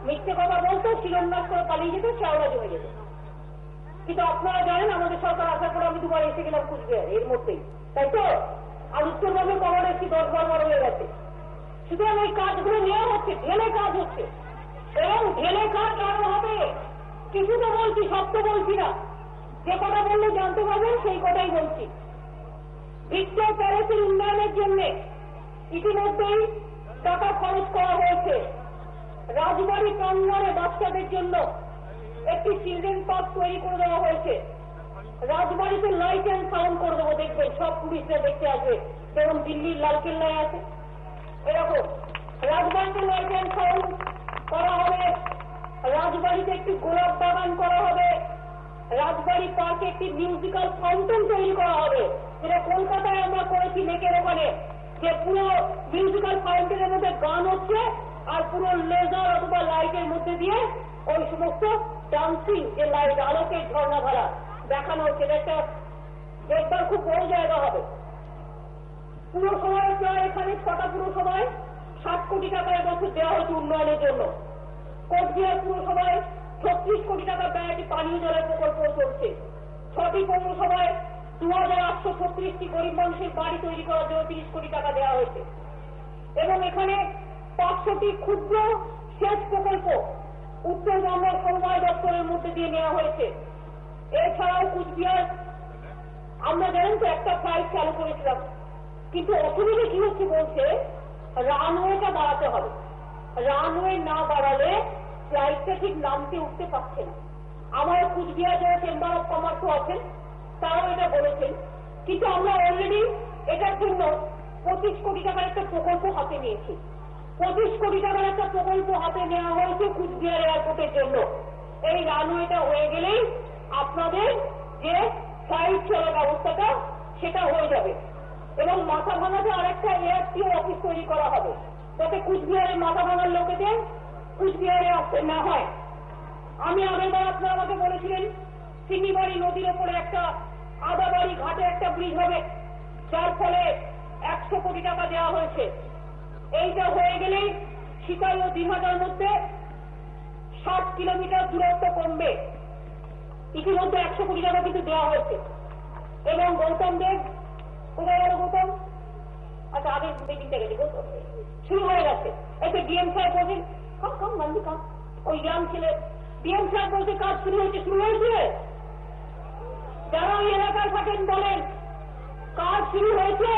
Speaker 1: মিথ্যে কথা বলতো, শিরোন্যাস করে পালিয়ে যেত, শ্যাওলা জমে যেত। কিন্তু আপনারা জানেন আমাদের সরকার আসার পরে আমি 2বার এসে গেলাম কুচবিহার এর মধ্যেই, তাই তো? আর উত্তরবঙ্গে কমন এসেছি 10-12 হয়ে গেছে। সুতরাং এই কাজগুলো নেওয়া হচ্ছে, ঢেলে কাজ হচ্ছে এবং ঢেলে কাজ আরো হবে। কিছু তো বলছি, সব তো বলছি না। যে কথা বললে জানতে পারবেন সেই কথাই বলছি। ভিক্টর প্যালেসের উন্নয়নের জন্য ইতিমধ্যেই টাকা খরচ করা হয়েছে। রাজবাড়ি প্রাঙ্গণে বাচ্চাদের জন্য একটি চিলড্রেন পার্ক তৈরি করে দেওয়া হয়েছে। রাজবাড়িতে লাইট অ্যান্ড সাউন্ড করে দেবো, দেখবেন সব পুলিশরা দেখতে আসবে, যেমন দিল্লির লালকেল্লায় আছে এরকম। রাজবাড়িতে লাইট অ্যান্ড সাউন্ড করা হবে, রাজবাড়িতে একটি গোলাপ বাগান করা হবে, রাজবাড়ি পার্কে একটি মিউজিক্যাল ফাউন্টেন তৈরি করা হবে, যেটা কলকাতায় আমরা করেছি লেকের ওখানে, যে পুরো মিউজিক্যাল ফাউন্টেনের মধ্যে গান হচ্ছে আর পুরো লেজার অথবা লাইটের মধ্যে দিয়ে ওই সমস্ত ডান্সিং যে লাইট আলোকের ঝর্ণাধারা দেখানো হচ্ছে। একটা দেখবার খুব বড় জায়গা হবে। পুরসভায় প্রায় এখানে 6টা পুরসভায় 60 কোটি টাকা এবছর দেওয়া হয়েছে উন্নয়নের জন্য। কোচবিহার পুরসভায় 36 কোটি টাকা ব্যয়ে একটি পানীয় জলের প্রকল্প চলছে। 6টি পৌরসভায় 2836টি গরিব মানুষের বাড়ি তৈরি করার জন্য 30 কোটি টাকা দেওয়া হয়েছে এবং এখানে 500টি ক্ষুদ্র সেচ প্রকল্প উত্তরবঙ্গ সমবায় দপ্তরের মধ্যে দিয়ে নেওয়া হয়েছে। এছাড়াও কুচবিহার আমরা জানেন তো একটা ফ্লাইট চালু করেছিলাম, কিন্তু অসুবিধা কি হচ্ছে বলছে রানওয়েটা বাড়াতে হবে। রানওয়ে না বাড়ালে ফ্লাইটটা ঠিক নামতে উঠতে পারছে না। আমার কুচবিহার যারা চেম্বার অফ কমার্সও আছেন তারাও এটা বলেছেন, কিন্তু আমরা অলরেডি এটার জন্য 25 কোটি টাকার একটা প্রকল্প হাতে নিয়েছি। 25 কোটি টাকার একটা প্রকল্প হাতে নেওয়া হয়েছে কুচবিহার এয়ারপোর্টের জন্য। এই রানওয়েটা হয়ে গেলেই আপনাদের যে ফ্লাইট চলার ব্যবস্থাটা সেটা হয়ে যাবে এবং মাথা ভাঙাতে আরেকটা এয়ারটিও অফিস তৈরি করা হবে, যাতে কুচবিহারের মাথা ভাঙার লোকেদের কুচবিহারে আসতে না হয়। আমি আগেরবার আপনারা আমাকে বলেছিলেন সিঙ্গিবাড়ি নদীর ওপরে একটা আদাবাড়ি ঘাটে একটা ব্রিজ হবে, যার ফলে 100 কোটি টাকা দেওয়া হয়েছে। এইটা হয়ে গেলেই শিকার ও দীঘাটার মধ্যে 60 কিলোমিটার দূরত্ব কমবে। ইতিমধ্যে 100 কোটি টাকা কিন্তু দেওয়া হয়েছে এবং গৌতম দেব কোথায় গেল? গৌতম আচ্ছা আগে মিটিংটা গেছে, শুরু হয়ে গেছে। একটা ডিএম সাহেব বলছেন কম কম গান্ধী কাম, ওই ইয়াং ছেলে ডিএম সাহেব বলছে কাজ শুরু হয়েছে। শুরু হয়েছে, যারা ওই এলাকায় থাকেন বলেন কাজ শুরু হয়েছে,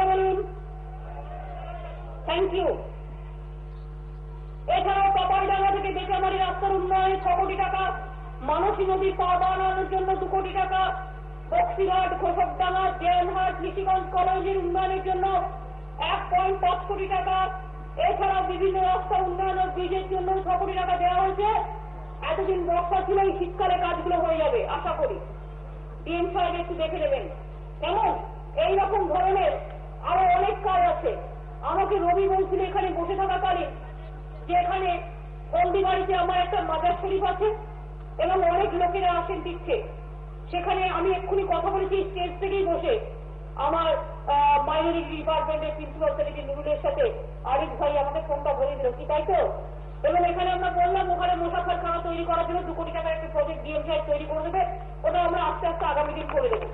Speaker 1: বলুন থ্যাংক ইউ। এছাড়াও পাপাইডাঙ্গা থেকে বেচামারি রাস্তার উন্নয়নে 6 কোটি টাকা, মানসী নদীর পা বানানোর জন্য 2 কোটি টাকা, বক্সিরহাট, ঘোষকডাঙ্গা, জেএনহাট, নিশিগঞ্জ কলেজের উন্নয়নের জন্য 1.5 কোটি টাকা। এছাড়াও বিভিন্ন রাস্তা উন্নয়ন ও ব্রিজের জন্য 6 কোটি টাকা দেওয়া হয়েছে। এতদিন বর্ষা ছিল, এই শীতকালে কাজগুলো হয়ে যাবে আশা করি। ডিএম সাহেব একটু দেখে নেবেন কেমন। এইরকম ধরনের আরো অনেক কাজ আছে। আমাকে রবি বলছিল এখানে বসে থাকাকালীন যে এখানে হলদিবাড়িতে আমার একটা মাজার শরীফ আছে এবং অনেক লোকেরা আসেন দিচ্ছে। সেখানে আমি এক্ষুনি কথা বলেছি স্টেজ থেকেই বসে আমার মাইনরিটি ডিপার্টমেন্টের প্রিন্সিপাল সেক্রেটারি নুরুলের সাথে। আরিফ ভাই আমাকে ফোনটা ভরে দিল, কি তাই তো? এবং এখানে আমরা বললাম ওখানে মুসাফারখানা তৈরি করার জন্য 2 কোটি টাকার একটা প্রজেক্ট ডিএম সাহেব তৈরি করে দেবে, ওটা আমরা আস্তে আস্তে আগামী দিন করে দেবো।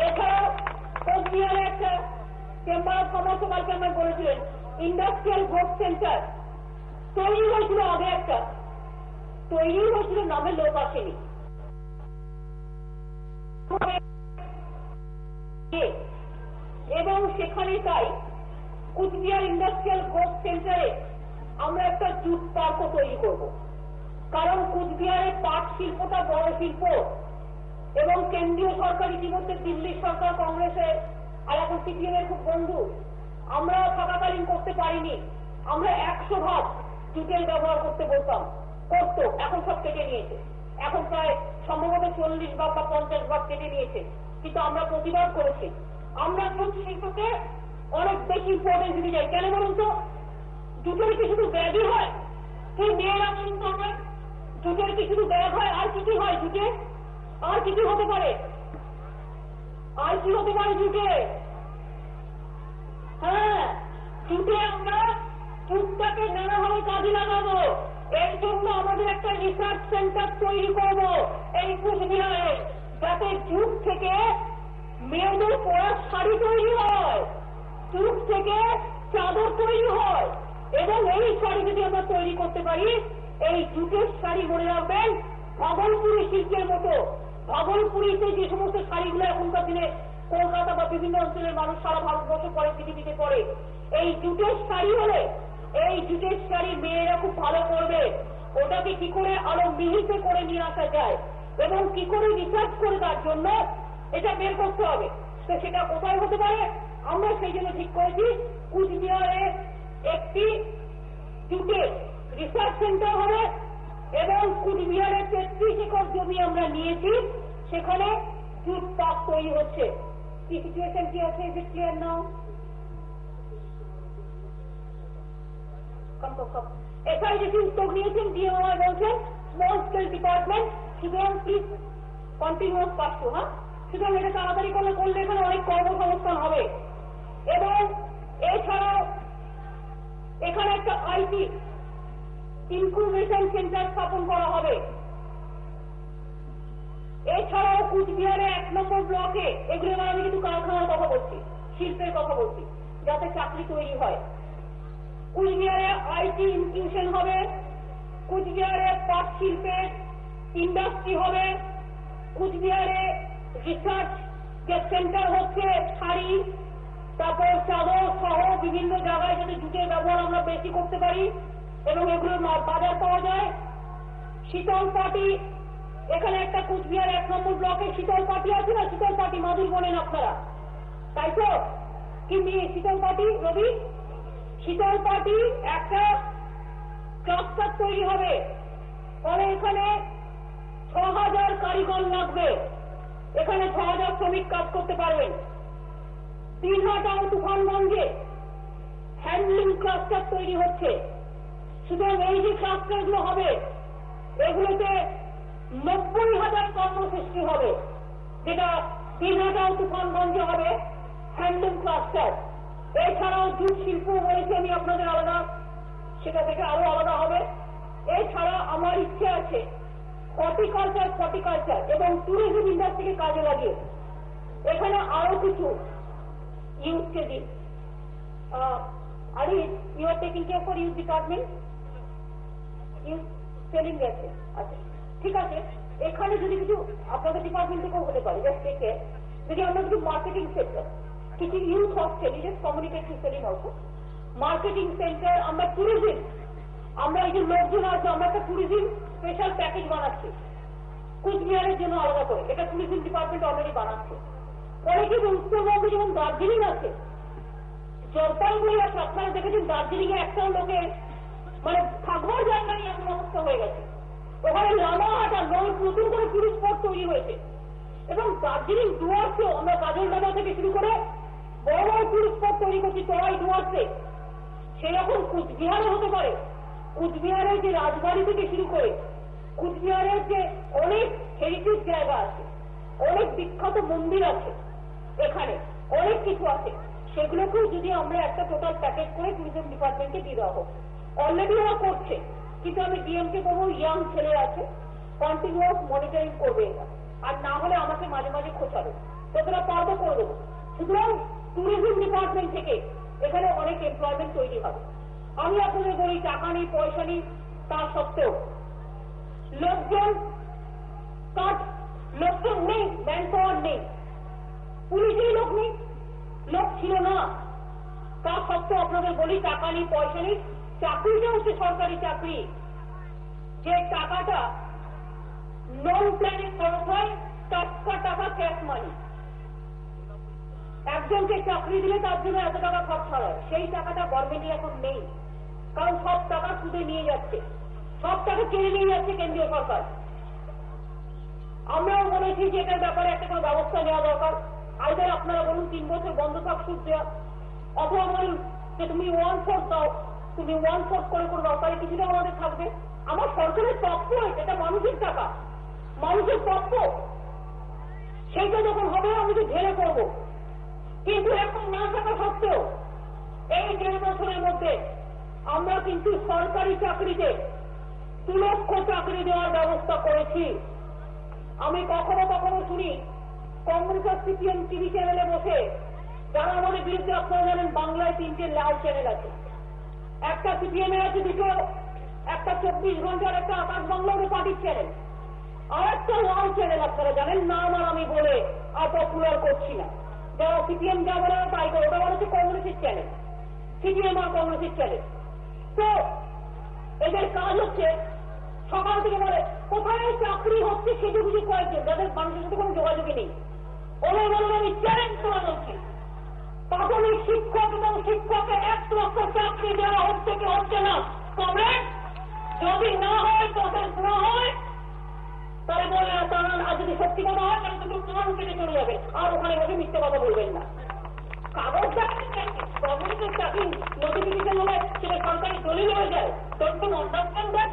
Speaker 1: এছাড়াও কোচবিহারে একটা চেম্বার অফ কমার্স কালকে আমরা বলেছিলেন ইন্ডাস্ট্রিয়াল গ্রোথ সেন্টার তৈরি হয়েছিল, আগে একটা তৈরি হয়েছিল, নামে লোক আসেনি এবং সেখানে তাই কুচবিহার ইন্ডাস্ট্রিয়াল গ্রোথ সেন্টারে আমরা একটা জুট পার্কও তৈরি করব। কারণ কুচবিহারের পাট শিল্পটা বড় শিল্প এবং কেন্দ্রীয় সরকার ইতিমধ্যে দিল্লির সরকার কংগ্রেসের আর এখন সিপিএম এর খুব বন্ধু, আমরা থাকাকালীন করতে পারিনি। আমরা 100 ভাগ জুটের ব্যবহার করতে বলতাম, করতো, এখন সব কেটে নিয়েছে। এখন প্রায় সম্ভবত 40 ভাগ বা 50 ভাগ কেটে নিয়েছে, কিন্তু আমরা প্রতিবাদ করেছি। আমরা জুট শিল্পকে অনেক বেশি ইম্পর্টেন্স দিতে চাই। কেন বলুন তো? জুটের কি শুধু ব্যাগই হয়? তুই মেয়েরা বলুন তো, আমরা জুটের কি শুধু ব্যাগ হয়? আর কিছু হয় জুটে? আর কিছু হতে পারে? আর কি হতে পারে জুটে? হ্যাঁ, জুটে আমরা জুটটাকে নানাভাবে কাজে লাগাবো। এর জন্য আমাদের একটা রিসার্চ সেন্টার তৈরি করবো এই কুচবিহারে, যাতে জুট থেকে মেয়েদের পরার শাড়ি তৈরি হয়, জুট থেকে চাদর তৈরি হয় এবং এই শাড়ি যদি আমরা তৈরি করতে পারি এই জুটের শাড়ি মনে রাখবেন ভাগলপুরি সিল্কের মতো। ভাগলপুরিতে যে সমস্ত শাড়িগুলো এখনকার দিনে কলকাতা বা বিভিন্ন অঞ্চলের মানুষ সারা ভারতবর্ষ পরে, পৃথিবীতে পরে, এই জুটের শাড়ি হলে এই জুটের শাড়ি মেয়েরা খুব ভালো করবে। ওটাকে কি করে আরো মিহিতে করে নিয়ে আসা যায় এবং কি করে রিসার্চ করে তার জন্য এটা বের করতে হবে। তো সেটা কোথায় হতে পারে? আমরা সেই জন্য ঠিক করেছি কুচবিহারে একটি জুটের রিসার্চ সেন্টার হবে এবং কুচবিহারে 33 একর জমি আমরা নিয়েছি, সেখানে জুট পার্ক তৈরি হচ্ছে। কি সিচুয়েশন কি আছে? Is it clear now? SI যেটি উদ্যোগ নিয়েছেন, ডিএমআই বলছেন স্মল স্কেল ডিপার্টমেন্ট, সুতরাং প্লিজ কন্টিনিউয়াস পাচ্ছ। হ্যাঁ, সুতরাং এটা তাড়াতাড়ি করলে এখানে অনেক কর্মসংস্থান হবে। এবং এছাড়াও এখানে একটা আইটি ইনকিউবেশন সেন্টার স্থাপন করা হবে। এছাড়াও কুচবিহারে 1 নম্বর ব্লকে, এগুলো আমি কিন্তু কারখানার কথা বলছি, শিল্পের কথা বলছি, যাতে চাকরি তৈরি হয়। কুচবিহারে আইটি ইনকিউশন হবে, কুচবিহারে পাট শিল্পের ইন্ডাস্ট্রি হবে, কুচবিহারে রিসার্চ যে সেন্টার হচ্ছে শাড়ি, তারপর চাদর সহ বিভিন্ন জায়গায় যাতে জুটের ব্যবহার আমরা বেশি করতে পারি এবং এগুলোর বাজার পাওয়া যায়। শীতল পাটি, এখানে একটা কুচবিহার 1 নম্বর ব্লকে শীতল পাটি আছে না, শীতল পাটি মাদুর বলেন আপনারা, তাই তো? কি শীতল পাটি রবি? শীতল পাটি একটা ক্লাস্টার তৈরি হবে, ফলে এখানে 6000 কারিগর লাগবে, এখানে 6000 শ্রমিক কাজ করতে পারবেন। দিনহাটা ও তুফানগঞ্জে হ্যান্ডলুম ক্লাস্টার তৈরি হচ্ছে। সুতরাং এই যে ক্লাস্টারগুলো হবে, এগুলোতে 90,000 কর্মসৃষ্টি হবে, যেটা দিনহাটা ও তুফানগঞ্জে হবে হ্যান্ডলুম ক্লাস্টার। এছাড়াও জুট শিল্প বলেছি আমি আপনাদের আলাদা, সেটা থেকে আরো আলাদা হবে। এছাড়া আমার ইচ্ছে আছে হর্টিকালচার এবং ট্যুরিজম ইন্ডাস্ট্রিকে কাজে লাগিয়ে এখানে আরো কিছু ইউথকে দিন। আরে you are taking care for youth department, youth সেলিং গেছে, আচ্ছা ঠিক আছে। এখানে যদি কিছু আপনাদের ডিপার্টমেন্ট থেকেও হতে পারে, জাস্ট টেক কেয়ার। যদি আমরা কিছু মার্কেটিং সেক্টর, কিছু youth hostel, just communicative selling also, marketing centre, আমরা ট্যুরিজম, আমরা এই যে লোকজন আছে, আমরা একটা ট্যুরিজম স্পেশাল প্যাকেজ বানাচ্ছি কুচবিহারের জন্য আলাদা করে, এটা ট্যুরিজম ডিপার্টমেন্ট অলরেডি বানাচ্ছে। পরে কিন্তু উত্তরবঙ্গে যেমন দার্জিলিং আছে, জলপাইগুড়ি আছে, আপনারা দেখেছেন দার্জিলিং এ একটা লোকের মানে থাকবার জায়গা নিয়ে এমন অবস্থা হয়ে গেছে। ওখানে লামাহাট আর নতুন করে টুরিস্ট স্পট তৈরি হয়েছে এবং দার্জিলিং ডুয়ার্সেও আমরা কাজলডাঙ্গা থেকে শুরু করে বড় বড় টুরিস্ট স্পট তৈরি করছি তরাই ডুয়ার্সে। সেরকম কুচবিহারে হতে পারে। কুচবিহারের যে রাজবাড়ি থেকে শুরু করে কুচবিহারের যে অনেক হেরিটেজ জায়গা আছে, অনেক বিখ্যাত মন্দির আছে, এখানে অনেক কিছু আছে, সেগুলোকেও যদি আমরা একটা টোটাল প্যাকেজ করে টুরিজম ডিপার্টমেন্টকে দিয়ে দেওয়া হোক। অলরেডি ওরা করছে, কিন্তু আমি ডিএমকে বলবো ইয়াং ছেলে আছে, কন্টিনিউয়াস মনিটরিং করবে এটা, আর না হলে আমাকে মাঝে মাঝে খোঁচাবে, তোরা পারবো করে দেবো। সুতরাং টুরিজম ডিপার্টমেন্ট থেকে এখানে অনেক এমপ্লয়মেন্ট তৈরি হবে। আমি আপনাদের বলি টাকা নেই, পয়সা নেই, তা সত্ত্বেও লোকজন নেই, ম্যান পাওয়ার নেই, পুলিশেই লোক নেই, লোক ছিল না, তা সত্ত্বেও আপনাদের বলি টাকা নেই, পয়সা নেই। চাকরিটা হচ্ছে সরকারি চাকরি, যে টাকাটা নন প্ল্যানে খরচ হয়, টাকা ক্যাশ মানি। একজনকে চাকরি দিলে তার জন্য এত টাকা খরচা হয়, সেই টাকাটা গভর্নমেন্টে এখন নেই, কারণ সব টাকা সুদে নিয়ে যাচ্ছে, সব টাকা কেড়ে নিয়ে যাচ্ছে কেন্দ্রীয় সরকার। আমরাও বলেছি যে এটার ব্যাপারে একটা কোনো ব্যবস্থা নেওয়া দরকার। আইদার আপনারা বলুন 3 বছর বন্ধ থাক সুদ দেওয়া, অথবা বলুন যে তুমি 1/4 দাও, তুমি 1/4 করে কোনো ব্যাপারে কিছুটা আমাদের থাকবে। আমার সরকারের প্রাপ্য, এটা মানুষের টাকা, মানুষের প্রাপ্য, সেইটা যখন হবে আমি তো ঢেলে করবো। কিন্তু এখন না থাকা সত্ত্বেও এই 1.5 বছরের মধ্যে আমরা কিন্তু সরকারি চাকরিতে 2 লক্ষ চাকরি দেওয়ার ব্যবস্থা করেছি। আমি কখনো কখনো শুনি কংগ্রেস আর সিপিএম টিভি চ্যানেলে বসে, যারা আমাদের বিরুদ্ধে, আপনারা জানেন বাংলায় 3টে লাল চ্যানেল আছে, একটা সিপিএম এর আছে, 2টো একটা 24 ঘন্টার একটা আকাশ বাংলার পার্টির চ্যানেল, আর একটা লাল চ্যানেল আপনারা জানেন, নাম আর আমি বলে আর পপুলার করছি না, যারা সিপিএম যা বলে তাই করে, ওটা হচ্ছে কংগ্রেসের চ্যানেল, সিপিএম আর কংগ্রেসের চ্যানেল। তো এদের কাজ হচ্ছে সকাল থেকে বলে কোথায় চাকরি হচ্ছে সেটা কিছু কয়েকজন, যাদের মানুষের সাথে কোনো যোগাযোগই নেই, ওদের বলুন আমি চ্যালেঞ্জ করা হচ্ছে প্রাথমিক শিক্ষক এবং শিক্ষকের 1 লক্ষ চাকরি দেওয়া হচ্ছে কি হচ্ছে না। কমরেড, যদি না হয় তখন না হয় তাহলে বলে না, তারা আর যদি সত্যি কথা হয় তাহলে তুমি প্রমাণ কেটে চলে যাবে, আর ওখানে বসে মিথ্যে কথা বলবেন না। কাগজ গভর্নমেন্টের চাকরি নোটিফিকেশন হলে সেটা সরকারি দলিল হয়ে যায়। তোর আন্ডারস্ট্যান্ড দ্যাট?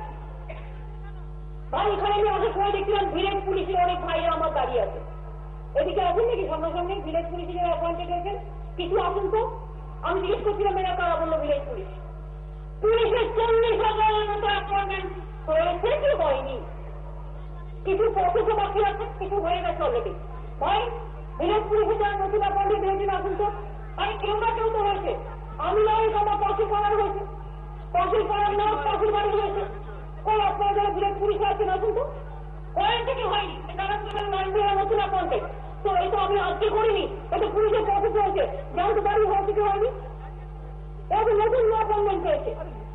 Speaker 1: ভাই, এখানে আমি অনেক সময় দেখছিলাম ভিলেজ পুলিশের অনেক ভাইরা আমার দাঁড়িয়ে আছে। এদিকে আসুন নাকি সামনাসামনি ভিলেজ পুলিশে যারা অ্যাপয়েন্টেড হয়েছেন, কিছু আসুন তো। আমি জিজ্ঞেস করছিলাম এরা কারা, বললো ভিলেজ পুলিশ। পুলিশের 40,000-এর মতো অ্যাপয়েন্টমেন্ট হয়েছে কি হয়নি, কিছু প্রসেসও বাকি আছে, কিছু হয়ে গেছে অলরেডি। ভাই, ভিলেজ পুলিশে যারা নতুন অ্যাপয়েন্টেড হয়েছেন আসুন তো। ভাই, কেউ না কেউ তো হয়েছে। আমি নয়, আমার পাশের পাড়ার হয়েছে, পাশের পাড়ার না পাশের বাড়ি হয়েছে। ওই আপনারা যারা ভিলেজ পুলিশে আছেন আসুন তো। হয়েছে কি হয়নি, নতুন অ্যাপয়েন্টেড তো এটা আমি আজকে করিনি, এটা পুলিশের প্রসেস হয়েছে, জানতে পারি হয়েছে কি হয়নি। এটা নতুন অ্যাপয়েন্টমেন্ট হয়েছে,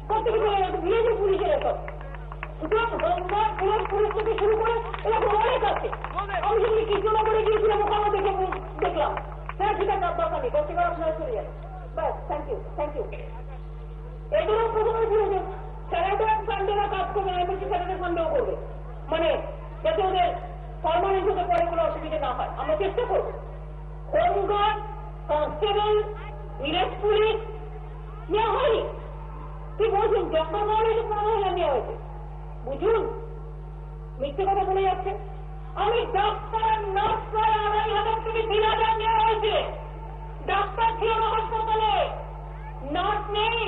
Speaker 1: প্রত্যেকে ভিলেজের পুলিশের এসব। সুতরাং পুলিশ থেকে শুরু করে এরকম অনেক আছে। আমি যদি কৃষ্ণনগরে গিয়েছিলাম, ওখানে দেখলাম। হ্যাঁ, ঠিক আছে, দরকার নেই, দশ টাকা আপনারা চলে যান। ব্যাস, থ্যাংক ইউ, থ্যাংক ইউ। এগুলো প্রথমে ছিল যে স্যাটারডে সানডেরা কাজ করবে, আমি বলছি স্যাটারডে সানডেও করবে, মানে যাতে ওদের পার্মানেন্ট হতে পরে কোনো অসুবিধা না হয়। আমরা চেষ্টা করবো। হোমগার্ড, কনস্টেবল, ভিলেজ পুলিশ নেওয়া হয়নি। কি বলছেন, ডক্টর মহলে তো 15,000 নেওয়া হয়েছে। বুঝুন, মিথ্যে কথা বলে যাচ্ছে। আমি ডাক্তার, নার্স প্রায় 2,500 থেকে 3,000 নেওয়া হয়েছে। ডাক্তার ছিল না হাসপাতালে, নার্স নেই।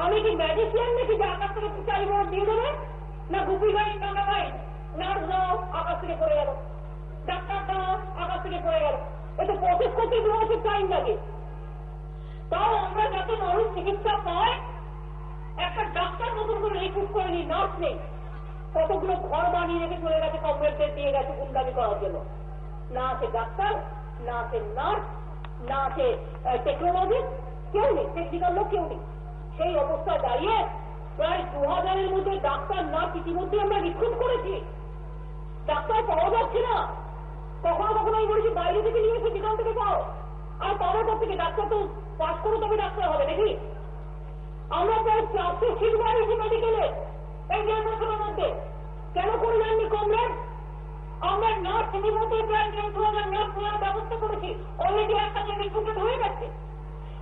Speaker 1: আমি কি ম্যাজিশিয়ান নাকি যে আকাশ থেকে 4 ভোট দিয়ে দেবে? না গুপি গাড়ি টাকা ভাই, নার্স দাও আকাশ থেকে পড়ে গেল, ডাক্তার দাও আকাশ থেকে পড়ে গেল। এটা প্রসেস করতে 2 বছর টাইম লাগে। তাও আমরা যাতে মানুষ চিকিৎসা পায়, একটা ডাক্তার নতুন করে রিক্রুট করে নি, নার্স নেই। কতগুলো ঘর বানিয়ে রেখে চলে গেছে, কমরেডদের দিয়ে গেছে গুন্ডামি করার জন্য। না আছে ডাক্তার, না আছে নার্স, না আছে টেকনোলজি, কেউ নেই, টেকনিক্যাল লোক কেউ নেই। সেই অবস্থায় দাঁড়িয়ে প্রায় 2000-এর মধ্যে ডাক্তার নার্স ইতিমধ্যে আমরা রিক্রুট করেছি। ডাক্তার পাওয়া যাচ্ছে না। কখনো কখনো আমি বলেছি বাইরে থেকে নিয়ে এসে যেখান থেকে পাও, আর পাওয়ার পর থেকে ডাক্তার তো পাস করে তবে ডাক্তার হবে নাকি। আমরা প্রায় 400 সিট বাড়িয়েছি মেডিকেলে এই 1.5 বছরের মধ্যে। কেন করে যাননি কমরেড? আমরা নার্স ইতিমধ্যে প্রায় 2,000 নার্স নেওয়ার ব্যবস্থা করেছি, অলরেডি একটা রিক্রুটেড হয়ে গেছে।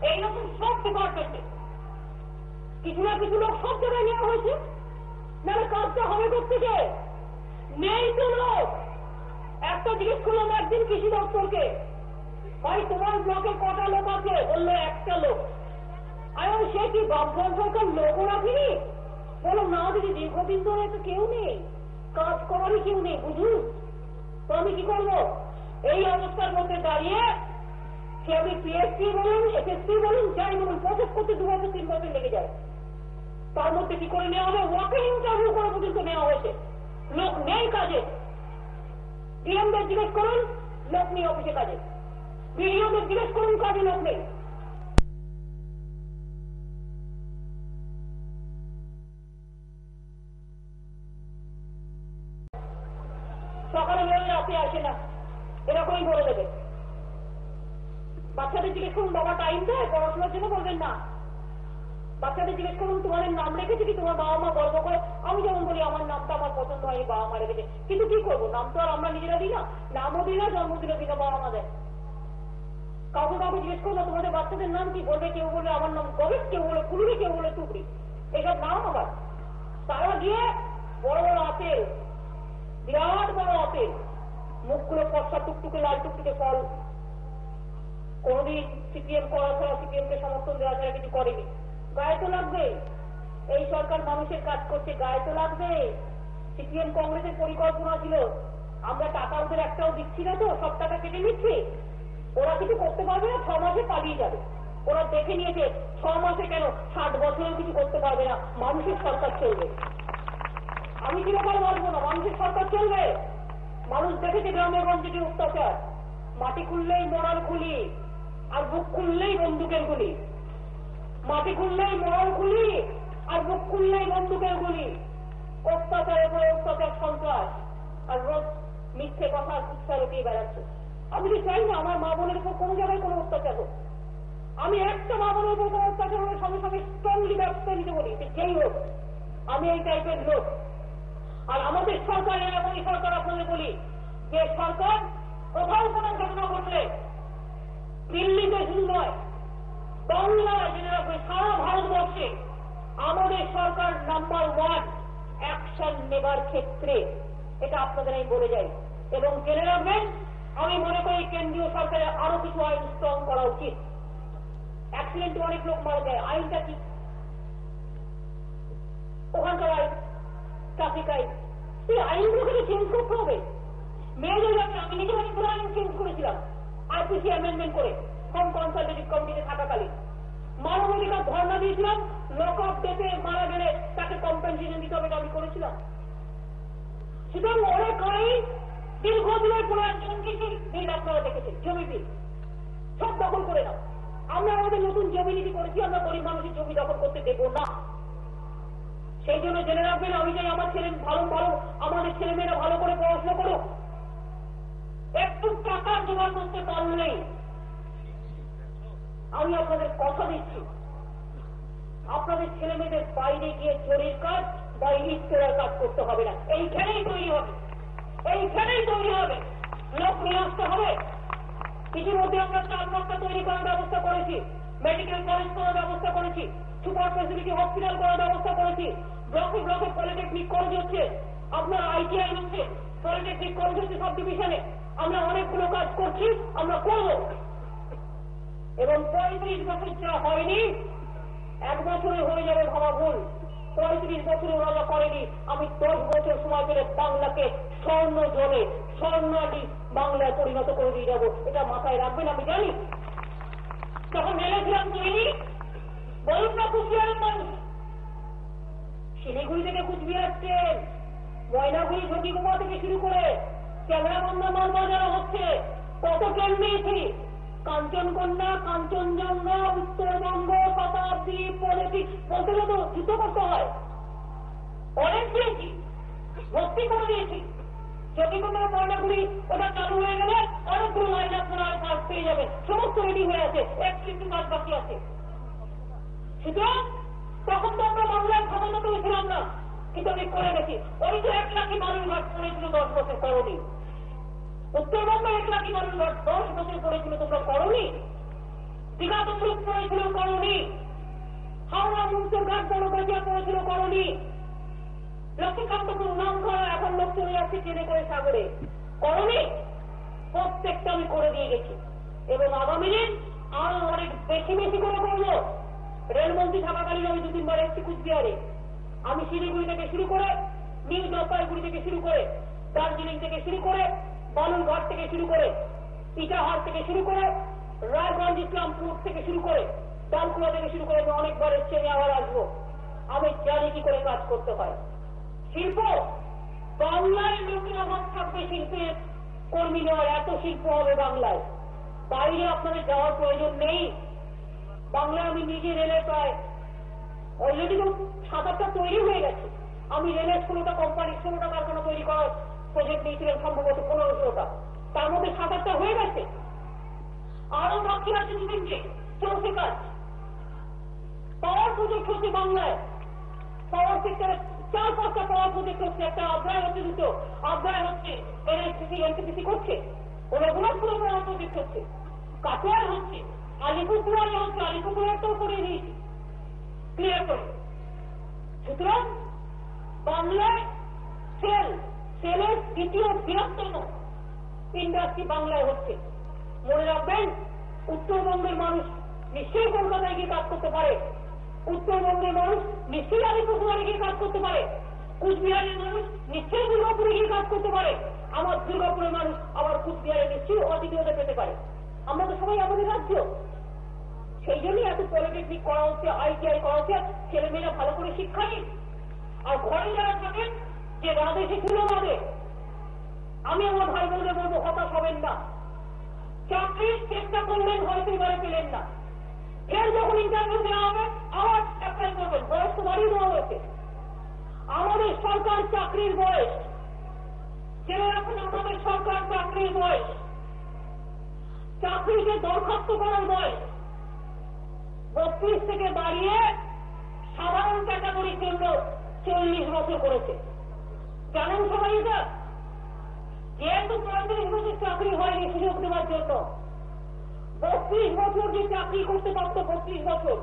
Speaker 1: এইরকম সব ডিপার্টমেন্টে কিছু না কিছু লোক সব জায়গায় নেওয়া হয়েছে। নাহলে কাজটা হবে কোথেকে? নেই তো লোক। একটা জিজ্ঞেস করলাম একদিন কৃষি দপ্তরকে, ভাই তোমার ব্লকে কটা লোক আছে? বললো একটা লোক। আর সে কি বামফ্রন্ট সরকার লোকও রাখিনি? বলো না দিদি, দীর্ঘদিন ধরে তো কেউ নেই, কাজ করারই কেউ নেই। বুঝুন তো আমি কি করবো? এই অবস্থার মধ্যে দাঁড়িয়ে সে আমি পিএসসি বলুন, এসএসসি বলুন, যাই বলুন, প্রসেস করতে 2 বছর 3 বছর লেগে যায়। তার মধ্যে কি করে নেওয়া হবে? ওয়াকিং ইন্টারভিউ করে পর্যন্ত নেওয়া হয়েছে। লোক নেই কাজে। ডিএমদের জিজ্ঞেস করুন, লোক নেই অফিসে কাজে। বিডিওদের জিজ্ঞেস করুন, কাজে লোক নেই। সকালে বেরোলে রাতে আসে না, এরকমই বলে দেবে। বাচ্চাদের জিজ্ঞেস করুন, বাবা টাইম দেয় পড়াশোনার জন্য? বলবেন না। বাচ্চাদের জিজ্ঞেস করুন, তোমাদের নাম রেখেছে কি? তোমার বাবা মা গর্ব করে? আমি যেমন বলি আমার নামটা আমার পছন্দ হয়, বাবা মা রেখেছে। কিন্তু কি করবো, নাম তো আর আমরা নিজেরা দিই না, নামও দিই না, জন্মদিনও দিই না, বাবা মা দেয়। কাউকে কাউকে জিজ্ঞেস করবো তোমাদের বাচ্চাদের নাম কি? বলবে কেউ বলে আমার নাম কবির, কেউ বলে কুলুরি, কেউ বলে টুকরি, এইসব নাম আবার। তারা গিয়ে বড় বড় আপেল, বিরাট বড় আপেল, মুখগুলো ফর্সা টুকটুকে লাল টুকটুকে ফল। কোনদিন সিপিএম করা ছাড়া, সিপিএম কে সমর্থন দেওয়া ছাড়া কিছু করেনি। গায়ে তো লাগবে, এই সরকার মানুষের কাজ করছে, গায়ে তো লাগবে। সিপিএম কংগ্রেসের পরিকল্পনা ছিল আমরা টাকা ওদের একটাও দিচ্ছি না, তো সব টাকা কেটে নিচ্ছি, ওরা কিছু করতে পারবে না, 6 মাসে পালিয়ে যাবে। ওরা দেখে নিয়েছে 6 মাসে কেন 60 বছরেও কিছু করতে পারবে না, মানুষের সরকার চলবে। আমি কি ব্যাপারে বলবো না, মানুষের সরকার চলবে। মানুষ দেখেছে গ্রামে গঞ্জে যে অত্যাচার, মাটি খুললেই মরার খুলি আর বুক খুললেই বন্দুকের গুলি, মাটি খুললেই মরার খুলি আর বুক খুললেই বন্দুকের গুলি, অত্যাচারের পরে অত্যাচার, সন্ত্রাস, আর রোজ মিথ্যে কথা উৎসাহ দিয়ে বেড়াচ্ছে। আমি তো চাই না আমার মা বোনের উপর কোনো জায়গায় কোনো অত্যাচার হোক। আমি একটা মা বোনের উপর কোনো অত্যাচার হলে সঙ্গে সঙ্গে স্ট্রংলি ব্যবস্থা নিতে বলি, যেই হোক। আমি এই টাইপের লোক। আর আমাদের সরকার, এমনই সরকার আপনাদের বলি, যে সরকার কোথাও কোনো ঘটনা ঘটলে দিল্লিতে শুধু নয়, বাংলায় জেনে রাখবে, সারা ভারতবর্ষে আমাদের সরকার নাম্বার 1 অ্যাকশন নেবার ক্ষেত্রে। এটা আপনাদের আমি বলে যাই। এবং জেনে রাখবেন, আমি মনে করি কেন্দ্রীয় সরকারের আরো কিছু আইন স্ট্রং করা উচিত। অ্যাক্সিডেন্টে অনেক লোক মারা যায়, আইনটা কি? ওখানকার আইন, ট্রাফিক আইন, এই আইনগুলোকে চেঞ্জ করতে হবে। মেয়েদের ব্যাপারে আমি নিজে অনেকগুলো আইন চেঞ্জ করেছিলাম আইপিসি অ্যামেন্ডমেন্ট করে, হোম কনসালটেটিভ কমিটিতে থাকাকালীন। মানবাধিকার ধর্ণা দিয়েছিলাম, লক আপ ডেতে মারা গেলে তাকে কম্পেনসেশন দিতে হবে, আমি করেছিলাম। সুতরাং অনেক আইন দীর্ঘদিনের পুনর্জন কিছু বিল আপনারা দেখেছেন, জমি বিল সব দখল করে নাও। আমরা আমাদের নতুন জমি নীতি করেছি, আমরা গরিব মানুষের জমি দখল করতে দেব না। সেই জন্য জেনে রাখবেন, আমি চাই আমার ছেলে আমাদের ছেলেমেয়েরা ভালো করে পড়াশোনা করুক। একটু টাকা জোগাড় করতে পারলেই আমি আপনাদের কথা দিচ্ছি, আপনাদের ছেলে মেয়েদের বাইরে গিয়ে চোরের কাজ বা ইট চোরার কাজ করতে হবে না। এইখানেই তৈরি হবে, এইখানেই তৈরি হবে। লোক নিয়ে আসতে হবে। ইতিমধ্যে আমরা 4 মাসটা তৈরি করার ব্যবস্থা করেছি, মেডিকেল কলেজ করার ব্যবস্থা করেছি, সুপার ফেসিলিটি হসপিটাল করার ব্যবস্থা করেছি, ব্লকে ব্লকে পলিটেকনিক কলেজ হচ্ছে, আপনার ITI হচ্ছে, পলিটেকনিক কলেজ হচ্ছে সব ডিভিশনে। আমরা অনেকগুলো কাজ করছি, আমরা করব। এবং 35 বছর যা হয়নি, 1 বছরে হয়ে যাবে ভাবা ভুল। 35 বছরে ওরা করেনি। আমি 10 বছর সময় পেলে বাংলাকে স্বর্ণ জলে, স্বর্ণালী বাংলায় পরিণত করে দিয়ে যাবো। এটা মাথায় রাখবেন। আমি জানি যখন মেলেছিলাম তৈরি, বলুন না কুচবিহারের মানুষ, শিলিগুড়ি থেকে কুচবিহার ট্রেন, ময়নাগুড়ি ঝটিকুমা থেকে শুরু করে ক্যামেরাবন্ধা মালবাজার হচ্ছে, কত ট্রেন নিয়েছি। কাঞ্চনকন্যা, কাঞ্চনজঙ্ঘা, উত্তরবঙ্গ, শতাব্দী, পলিটিক্স বলতে গেলে তো যুদ্ধ করতে হয়। অনেক দিয়েছি, ভর্তি করে দিয়েছি। ঝটিকুমা, ময়নাগুড়ি ওটা চালু হয়ে গেলে অনেকগুলো লাইন আপনারা কাজ পেয়ে যাবেন। সমস্ত রেডি হয়ে আছে, একটু কাজ বাকি আছে। সুতরাং তখন তো আমরা বাংলায় ক্ষমতা করেছিলাম না, কিন্তু আমি করে গেছি। ওই তো 1 লাখি বালুরঘাট করেছিল 10 বছর করনি। উত্তরবঙ্গে 1 লাখি বালুরঘাট 10 বছর করেছিল, তোমরা করনি। দীঘা তমলুক করেছিল, করনি। হাওড়া মুন্সিরঘাট বড়বাজার করেছিল, করনি। লক্ষ্মীকান্তপুর নাম করা এখন লোক চলে যাচ্ছে ট্রেনে করে সাগরে, করনি। প্রত্যেকটা আমি করে দিয়ে গেছি এবং আগামী দিন আরো অনেক বেশি বেশি করে করবো। রেলমন্ত্রী থাকাকালীন আমি 2-3 বার এসেছি কুচবিহারে। আমি শিলিগুড়ি থেকে শুরু করে, নিউ জলপাইগুড়ি থেকে শুরু করে, দার্জিলিং থেকে শুরু করে, বালুরঘাট থেকে শুরু করে, ইটাহার থেকে শুরু করে, রায়গঞ্জ, ইসলামপুর থেকে শুরু করে, ডালকুয়া থেকে শুরু করে আমি অনেকবার এসছি, আমি আবার আসবো। আমি জানি কি করে কাজ করতে হয়। শিল্প, বাংলায় লোকের অভাব থাকবে, শিল্পের কর্মী নেওয়ার এত শিল্প হবে বাংলায়। বাইরে আপনাদের যাওয়ার প্রয়োজন নেই। বাংলায় আমি নিজে রেলে প্রায় অলরেডি তো 7-8টা তৈরি হয়ে গেছে। আমি রেলের 16টা কোম্পানি, 16টা কারখানা তৈরি করার প্রজেক্ট নিয়েছিলাম, সম্ভবত 15-16টা। তার মধ্যে 7-8টা হয়ে গেছে, আরো বাকি আছে 2-3টে চলছে কাজ। পাওয়ার প্রজেক্ট হচ্ছে বাংলায়, পাওয়ার সেক্টরে 4-5টা পাওয়ার প্রজেক্ট হচ্ছে। একটা আগ্রায় হচ্ছে, 2টো আগ্রায় হচ্ছে, NHPC NTPC করছে, রঘুনাথপুরে পাওয়ার প্রজেক্ট হচ্ছে, কাটোয়ায় হচ্ছে, আলিপুরদুয়ারে হচ্ছে, আলিপুরদুয়ারটাও করে দিয়েছি ক্লিয়ার করে। সুতরাং বাংলায় সেলের 2য় বৃহত্তম ইন্ডাস্ট্রি বাংলায় হচ্ছে। মনে রাখবেন, উত্তরবঙ্গের মানুষ নিশ্চয়ই কলকাতায় গিয়ে কাজ করতে পারে, উত্তরবঙ্গের মানুষ নিশ্চয়ই আলিপুরদুয়ারে গিয়ে কাজ করতে পারে, কুচবিহারের মানুষ নিশ্চয়ই দুর্গাপুরে গিয়ে কাজ করতে পারে, আমার দুর্গাপুরের মানুষ আবার কুচবিহারে নিশ্চয়ই অতিথি হতে পেতে পারে। আমরা তো সবাই আমাদের রাজ্য। সেই জন্যই এত পলিটেকনিক করা হচ্ছে, ITI করা হচ্ছে, ছেলেমেয়েরা ভালো করে শিক্ষা নিন। আর ঘরে যারা থাকেন যে রাত এসে চুলো বাঁধে, আমি আমার ভাই বোনদের বলবো হতাশ হবেন না। চাকরির চেষ্টা করলেন, হয়তো এবারে পেলেন না, ফের যখন ইন্টারভিউ দেওয়া হবে আবার অ্যাপ্লাই করবেন। বয়স তো বাড়িয়ে দেওয়া হয়েছে। আমাদের সরকার চাকরির বয়স, জেনে রাখুন, আমাদের সরকার চাকরির বয়স, চাকরিকে দরখাস্ত করার বয়স 32 থেকে বাড়িয়ে সাধারণ ক্যাটাগরির জন্য 40 বছর করেছে। জানেন সবাই এটা? যেহেতু 35 বছর চাকরি হয়নি সুযোগ দেওয়ার জন্য 32 বছর যে চাকরি করতে পারত, 32 বছর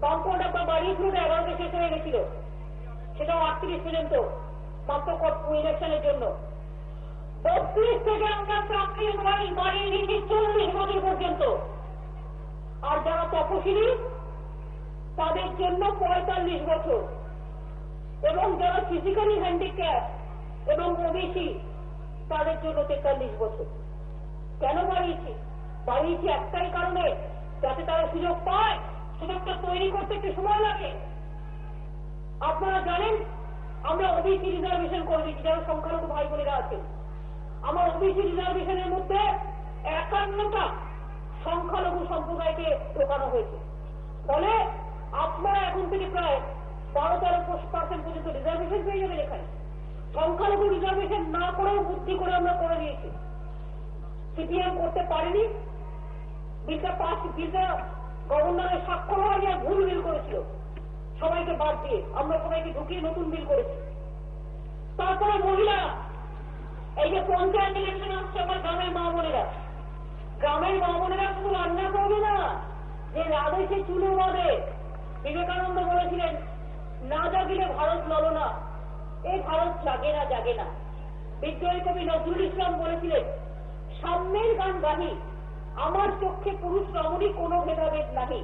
Speaker 1: বামপন্থ একটা বাড়িয়েছিল, 11তে শেষ হয়ে গেছিল, সেটাও 38 পর্যন্ত মাত্র ইলেকশনের জন্য। 32 থেকে আমরা চাকরির বয়স বাড়িয়ে নিয়েছি 40 বছর পর্যন্ত। আর যারা তপশিলি তাদের জন্য 45 বছর, এবং যারা ফিজিক্যালি হ্যান্ডিক্যাপ এবং ওবিসি তাদের জন্য 43 বছর। কেন বাড়িয়েছি? বাড়িয়েছি একটাই কারণে, যাতে তারা সুযোগ পায়। সুযোগটা তৈরি করতে একটু সময় লাগে। আপনারা জানেন আমরা ওবিসি রিজার্ভেশন করে দিচ্ছি, যারা সংখ্যালঘু ভাই বোনেরা আছেন। আমার ওবিসি রিজার্ভেশনের মধ্যে 51টা সংখ্যালঘু সম্প্রদায়কে ঢোকানো হয়েছে। ফলে আপনারা এখন থেকে প্রায় 12-13% পর্যন্ত রিজার্ভেশন পেয়ে যাবেন এখানে। সংখ্যালঘু রিজার্ভেশন না করেও বুদ্ধি করে আমরা করে দিয়েছি। সিপিএম করতে পারেনি, বিলটা গভর্নরের স্বাক্ষর হয়নি, আর ভুল বিল করেছিল সবাইকে বাদ দিয়ে। আমরা সবাইকে ঢুকিয়ে নতুন বিল করেছি। তারপরে মহিলা, এই যে পঞ্চায়েত ইলেকশন আসছে, আমার গ্রামের মা বোনেরা, গ্রামের মা বোনেরা শুধু রান্না করবে না, যে রাধেছে চুলো বাঁধে। বিবেকানন্দ বলেছিলেন, না জাগিলে ভারত লড়ো না, এই ভারত জাগে না, জাগে না। বিদ্রোহী কবি নজরুল ইসলাম বলেছিলেন, সাম্যের গান গাহি, আমার চক্ষে পুরুষ রমণী কোনো ভেদাভেদ নাহি।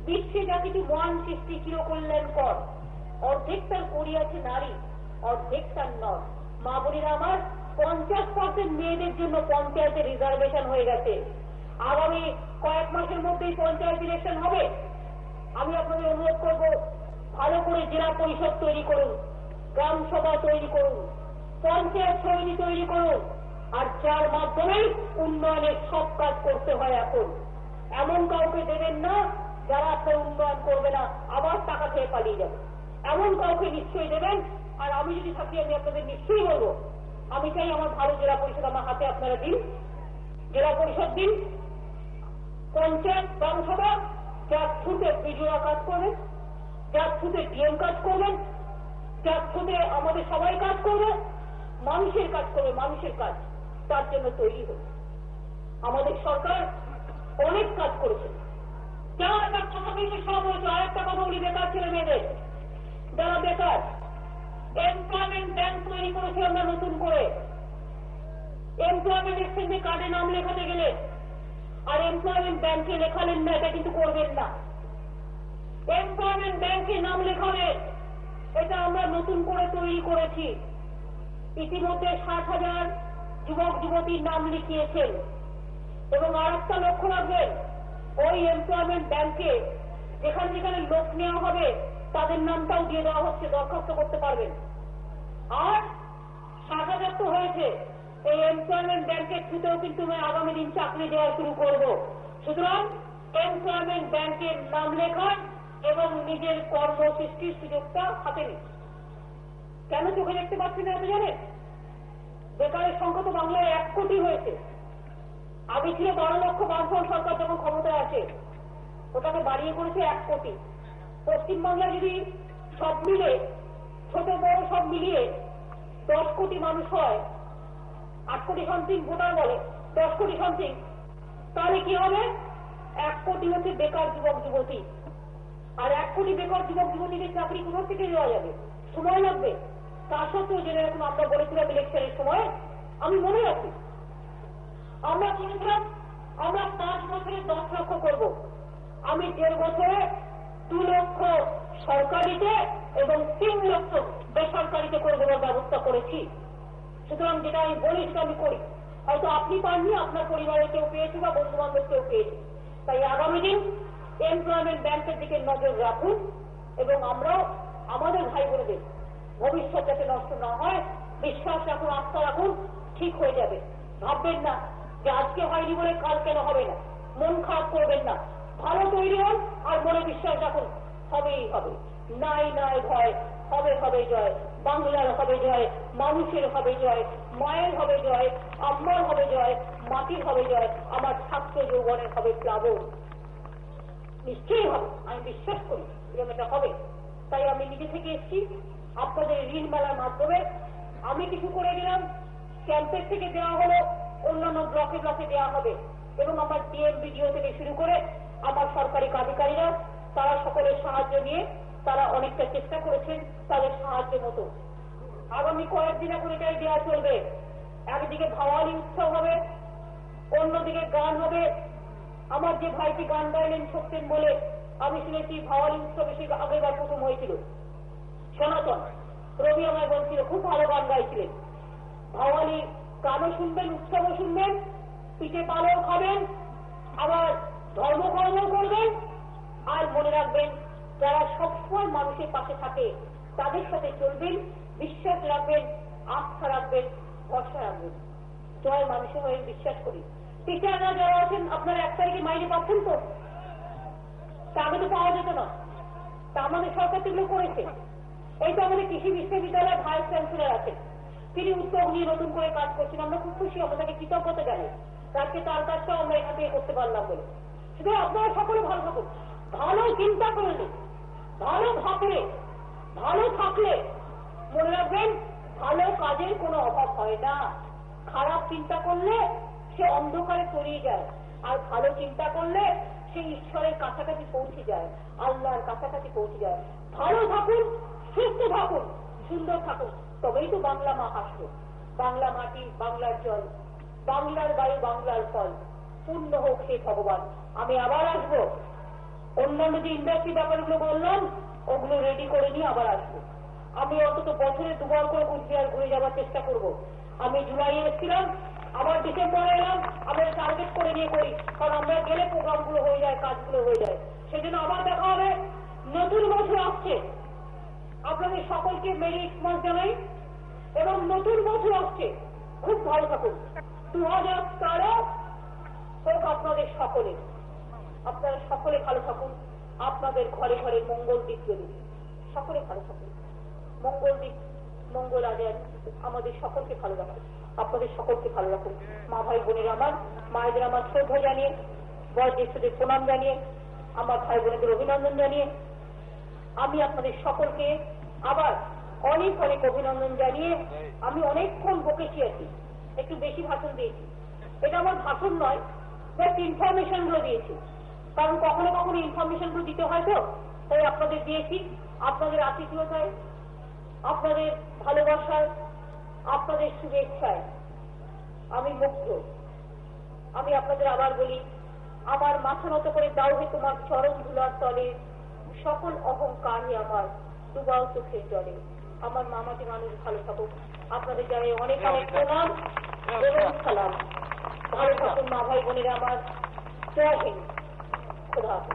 Speaker 1: বিশ্বে জাতিটি মহান সৃষ্টি চিরকল্যাণ কর, অর্ধেক তার করিয়াছে নারী, অর্ধেক তার নর। মা বোনেরা আমার, 50% মেয়েদের জন্য পঞ্চায়েতে রিজার্ভেশন হয়ে গেছে। আগামী কয়েক মাসের মধ্যেই পঞ্চায়েত ইলেকশন হবে। আমি আপনাদের অনুরোধ করব, ভালো করে জেলা পরিষদ তৈরি করুন, গ্রাম সভা তৈরি করুন, পঞ্চায়েত সমিতি তৈরি করুন, আর যার মাধ্যমে উন্নয়নের সব কাজ করতে হয়। এখন এমন কাউকে দেবেন না যারা আপনার উন্নয়ন করবে না, আবার টাকা খেয়ে পালিয়ে যাবে। এমন কাউকে নিশ্চয়ই দেবেন। আর আমি যদি থাকি, আমি আপনাদের নিশ্চয়ই বলবো, আমি চাই আমার ভালো জেলা পরিষদ আমার হাতে আপনারা দিন, জেলা পরিষদ দিন, পঞ্চায়েত গ্রামসভা, যার থ্রুতে বিজয়া কাজ করবেন, যার থ্রুতে ডিএম কাজ করবেন, যার থ্রুতে আমাদের সবাই কাজ করবে, মানুষের কাজ করবে, মানুষের কাজ তার জন্য তৈরি হবে। আমাদের সরকার অনেক কাজ করেছে। যারা একটা কথা কিন্তু সব হয়েছে। আরেকটা কথা বলি, বেকার ছেলে মেয়েদের, যারা বেকার, এমপ্লয়মেন্ট ব্যাংক তৈরি করেছে আমরা নতুন করে। এমপ্লয়মেন্ট এক্সচেঞ্জে কার্ডে নাম লেখাতে গেলে আর এমপ্লয়মেন্ট ব্যাংকে লেখালেন না, এটা কিন্তু করবেন না। এমপ্লয়মেন্ট ব্যাংকে নাম লেখাবেন, এটা আমরা নতুন করে তৈরি করেছি। ইতিমধ্যে 60,000 যুবক যুবতীর নাম লিখিয়েছেন। এবং আর একটা লক্ষ্য রাখবেন, ওই এমপ্লয়মেন্ট ব্যাংকে যেখানে যেখানে লোক নেওয়া হবে তাদের নামটাও দিয়ে দেওয়া হচ্ছে, দরখাস্ত করতে পারবেন। আর 60,000 তো হয়েছে, এই এমপ্লয়মেন্ট ব্যাংকের থ্রুতেও কিন্তু আমি আগামী দিন চাকরি দেওয়া শুরু করব। সুতরাং এমপ্লয়মেন্ট ব্যাংকের নাম লেখান এবং নিজের কর্ম সৃষ্টির সুযোগটা হাতে নিন। কেন চোখে দেখতে পাচ্ছেন না আপনি জানেন? বেকারের সংখ্যা তো বাংলায় 1 কোটি হয়েছে। আগে ছিল 12 লক্ষ, বামফ্রন্ট সরকার যখন ক্ষমতায় আসে ওটাকে বাড়িয়ে করেছে 1 কোটি। পশ্চিমবাংলায় যদি সব মিলে, ছোট বড় সব মিলিয়ে 10 কোটি মানুষ হয়, 8 কোটি সামথিং ভোটার বলে, 10 কোটি সামথিং, তাহলে কি হবে? 1 কোটি হচ্ছে বেকার যুবক যুবতী। আর 1 কোটি বেকার যুবক যুবতীদের চাকরি কোথা থেকে দেওয়া যাবে? সময় লাগবে। তা সত্ত্বেও জেনে রাখুন, আমরা বলেছিলাম ইলেকশনের সময়, আমি মনে রাখি, আমরা বলেছিলাম আমরা 5 বছরে 10 লক্ষ করব। আমি 1.5 বছরে 2 লক্ষ সরকারিতে এবং 3 লক্ষ বেসরকারিতে করে দেওয়ার ব্যবস্থা করেছি। সুতরাং যেটা আমি বলি সেটা আমি করি। হয়তো আপনি পাননি, আপনার পরিবারে কেউ পেয়েছে বা বন্ধু বান্ধব কেউ পেয়েছে। তাই আগামী দিন এমপ্লয়মেন্ট ব্যাংকের দিকে নজর রাখুন এবং আমরাও আমাদের ভাই বোনেদের ভবিষ্যৎ যাতে নষ্ট না হয় বিশ্বাস রাখুন, আস্থা রাখুন, ঠিক হয়ে যাবে। ভাববেন না যে আজকে হয়নি বলে কাল কেন হবে না, মন খারাপ করবেন না, ভালো তৈরি হন আর মনে বিশ্বাস রাখুন হবেই হবে। নাই নাই ভয়, হবে হবে জয়, বাংলার হবে জয়, মানুষের হবে জয়, মায়ের হবে জয়, আম্মার হবে জয়, মাটির হবে জয়, আমার ছাত্র যৌবনের হবে প্লাবন। নিশ্চয়ই হবে, আমি বিশ্বাস করি এরকম এটা হবে। তাই আমি নিজে থেকে এসেছি আপনাদের ঋণ মেলার মাধ্যমে। আমি কিছু করে দিলাম, ক্যাম্পের থেকে দেওয়া হলো, অন্যান্য ব্লকে ব্লকে দেওয়া হবে এবং আমার ডিএম বিডিও থেকে শুরু করে আমার সরকারি আধিকারিকরা তারা সকলের সাহায্য নিয়ে তারা অনেকটা চেষ্টা করেছেন তাদের সাহায্য মতো। আগামী কয়েকদিন এখন এটাই দেওয়া চলবে। একদিকে ভাওয়ালি উৎসব হবে, অন্যদিকে গান হবে। আমার যে ভাইটি গান গাইলেন সত্যেন বলে, আমি শুনেছি ভাওয়ালি উৎসবে সে আগেরবার প্রথম হয়েছিল। সনাতন রবি আমায় বলছিল খুব ভালো গান গাইছিলেন। ভাওয়ালি গানও শুনবেন, উৎসবও শুনবেন, পিঠে পালও খাবেন, আবার ধর্মকর্মও করবেন। আর মনে রাখবেন যারা সবসময় মানুষের পাশে থাকে তাদের সাথে চলবেন, বিশ্বাস রাখবেন, আস্থা রাখবেন, ভরসা রাখবেন। জয় মানুষের হয়ে বিশ্বাস করি। টিচাররা যারা আছেন আপনারা 1 তারিখে মাইনে পাচ্ছেন তো? তা আগে তো পাওয়া যেত না, তা আমাদের সরকার সেগুলো করেছে। এই তো আমাদের কৃষি বিশ্ববিদ্যালয়ের ভাইস চ্যান্সেলর আছেন, তিনি উদ্যোগ নিয়ে নতুন করে কাজ করছেন। আমরা খুব খুশি, আমাদেরকে কৃতজ্ঞতা জানাই আজকে তার কাজটাও আমরা এখান থেকে করতে পারলাম বলে। শুধু আপনারা সকলে ভালো থাকুন, ভালো চিন্তা করলে, ভালো ভাবলে, ভালো থাকলে মনে রাখবেন ভালো কাজের কোনো অভাব হয় না। খারাপ চিন্তা করলে সে অন্ধকারে তলিয়ে যায়, আর ভালো চিন্তা করলে সে ঈশ্বরের কাছাকাছি পৌঁছে যায়, আল্লাহর কাছাকাছি পৌঁছে যায়। ভালো থাকুন, সুস্থ থাকুন, সুন্দর থাকুন, তবেই তো বাংলা মা হাসবে। বাংলা মাটি, বাংলার জল, বাংলার বায়ু, বাংলার ফল, পূর্ণ হোক সে ভগবান। আমি আবার আসবো, অন্যান্য যে ইন্ডাস্ট্রি ব্যাপারগুলো বললাম ওগুলো রেডি করে নিয়ে আবার আসবো। আমি অন্তত বছরে 2 বার করে কুচবিহার ঘুরে যাওয়ার চেষ্টা করব। আমি জুলাইয়ে এসেছিলাম, আবার ডিসেম্বরে এলাম, আমরা টার্গেট করে নিয়ে করি, কারণ আমরা গেলে প্রোগ্রামগুলো হয়ে যায়, কাজগুলো হয়ে যায়। সেজন্য আবার দেখা হবে। নতুন বছর আসছে, আপনাদের সকলকে মেরি ক্রিসমাস জানাই এবং নতুন বছর আসছে, খুব ভালো থাকুন। 2013 হোক আপনাদের সকলে, আপনারা সকলে ভালো থাকুন, আপনাদের ঘরে ঘরে মঙ্গল দ্বীপ জ্বলুন, সকলে ভালো থাকুন। মঙ্গল দ্বীপ, মঙ্গল আজান আমাদের সকলকে ভালো রাখুন, আপনাদের সকলকে ভালো রাখুন। মা ভাই বোনের আমার, মায়েদের আমার শ্রদ্ধা জানিয়ে, বয়োজ্যেষ্ঠদের প্রণাম জানিয়ে, আমার ভাই বোনেদের অভিনন্দন জানিয়ে আমি আপনাদের সকলকে আবার অনেক অনেক অভিনন্দন জানিয়ে আমি অনেকক্ষণ বকেছি আছি, একটু বেশি ভাষণ দিয়েছি। এটা আমার ভাষণ নয়, জাস্ট ইনফরমেশন গুলো দিয়েছি, কারণ কখনো কখনো ইনফরমেশন গুলো দিতে হয় তো, তাই আপনাদের দিয়েছি। আপনাদের আতিথেয়তায়, আপনাদের ভালোবাসায়, আপনাদের শুভেচ্ছায় আমি মুগ্ধ। আমি আপনাদের আবার বলি, আমার মাথা নত করে দাও হে তোমার চরণ ধুলার তলে, সকল অহংকারই আমার ডুবাও চোখের জলে। আমার মামাটি মানুষ ভালো থাকুক, আপনাদের জানাই অনেক অনেক প্রণাম এবং সালাম। ভালো থাকুন মা ভাই বোনেরা আমার, জয় হিন্দ, খোদা হাফেজ।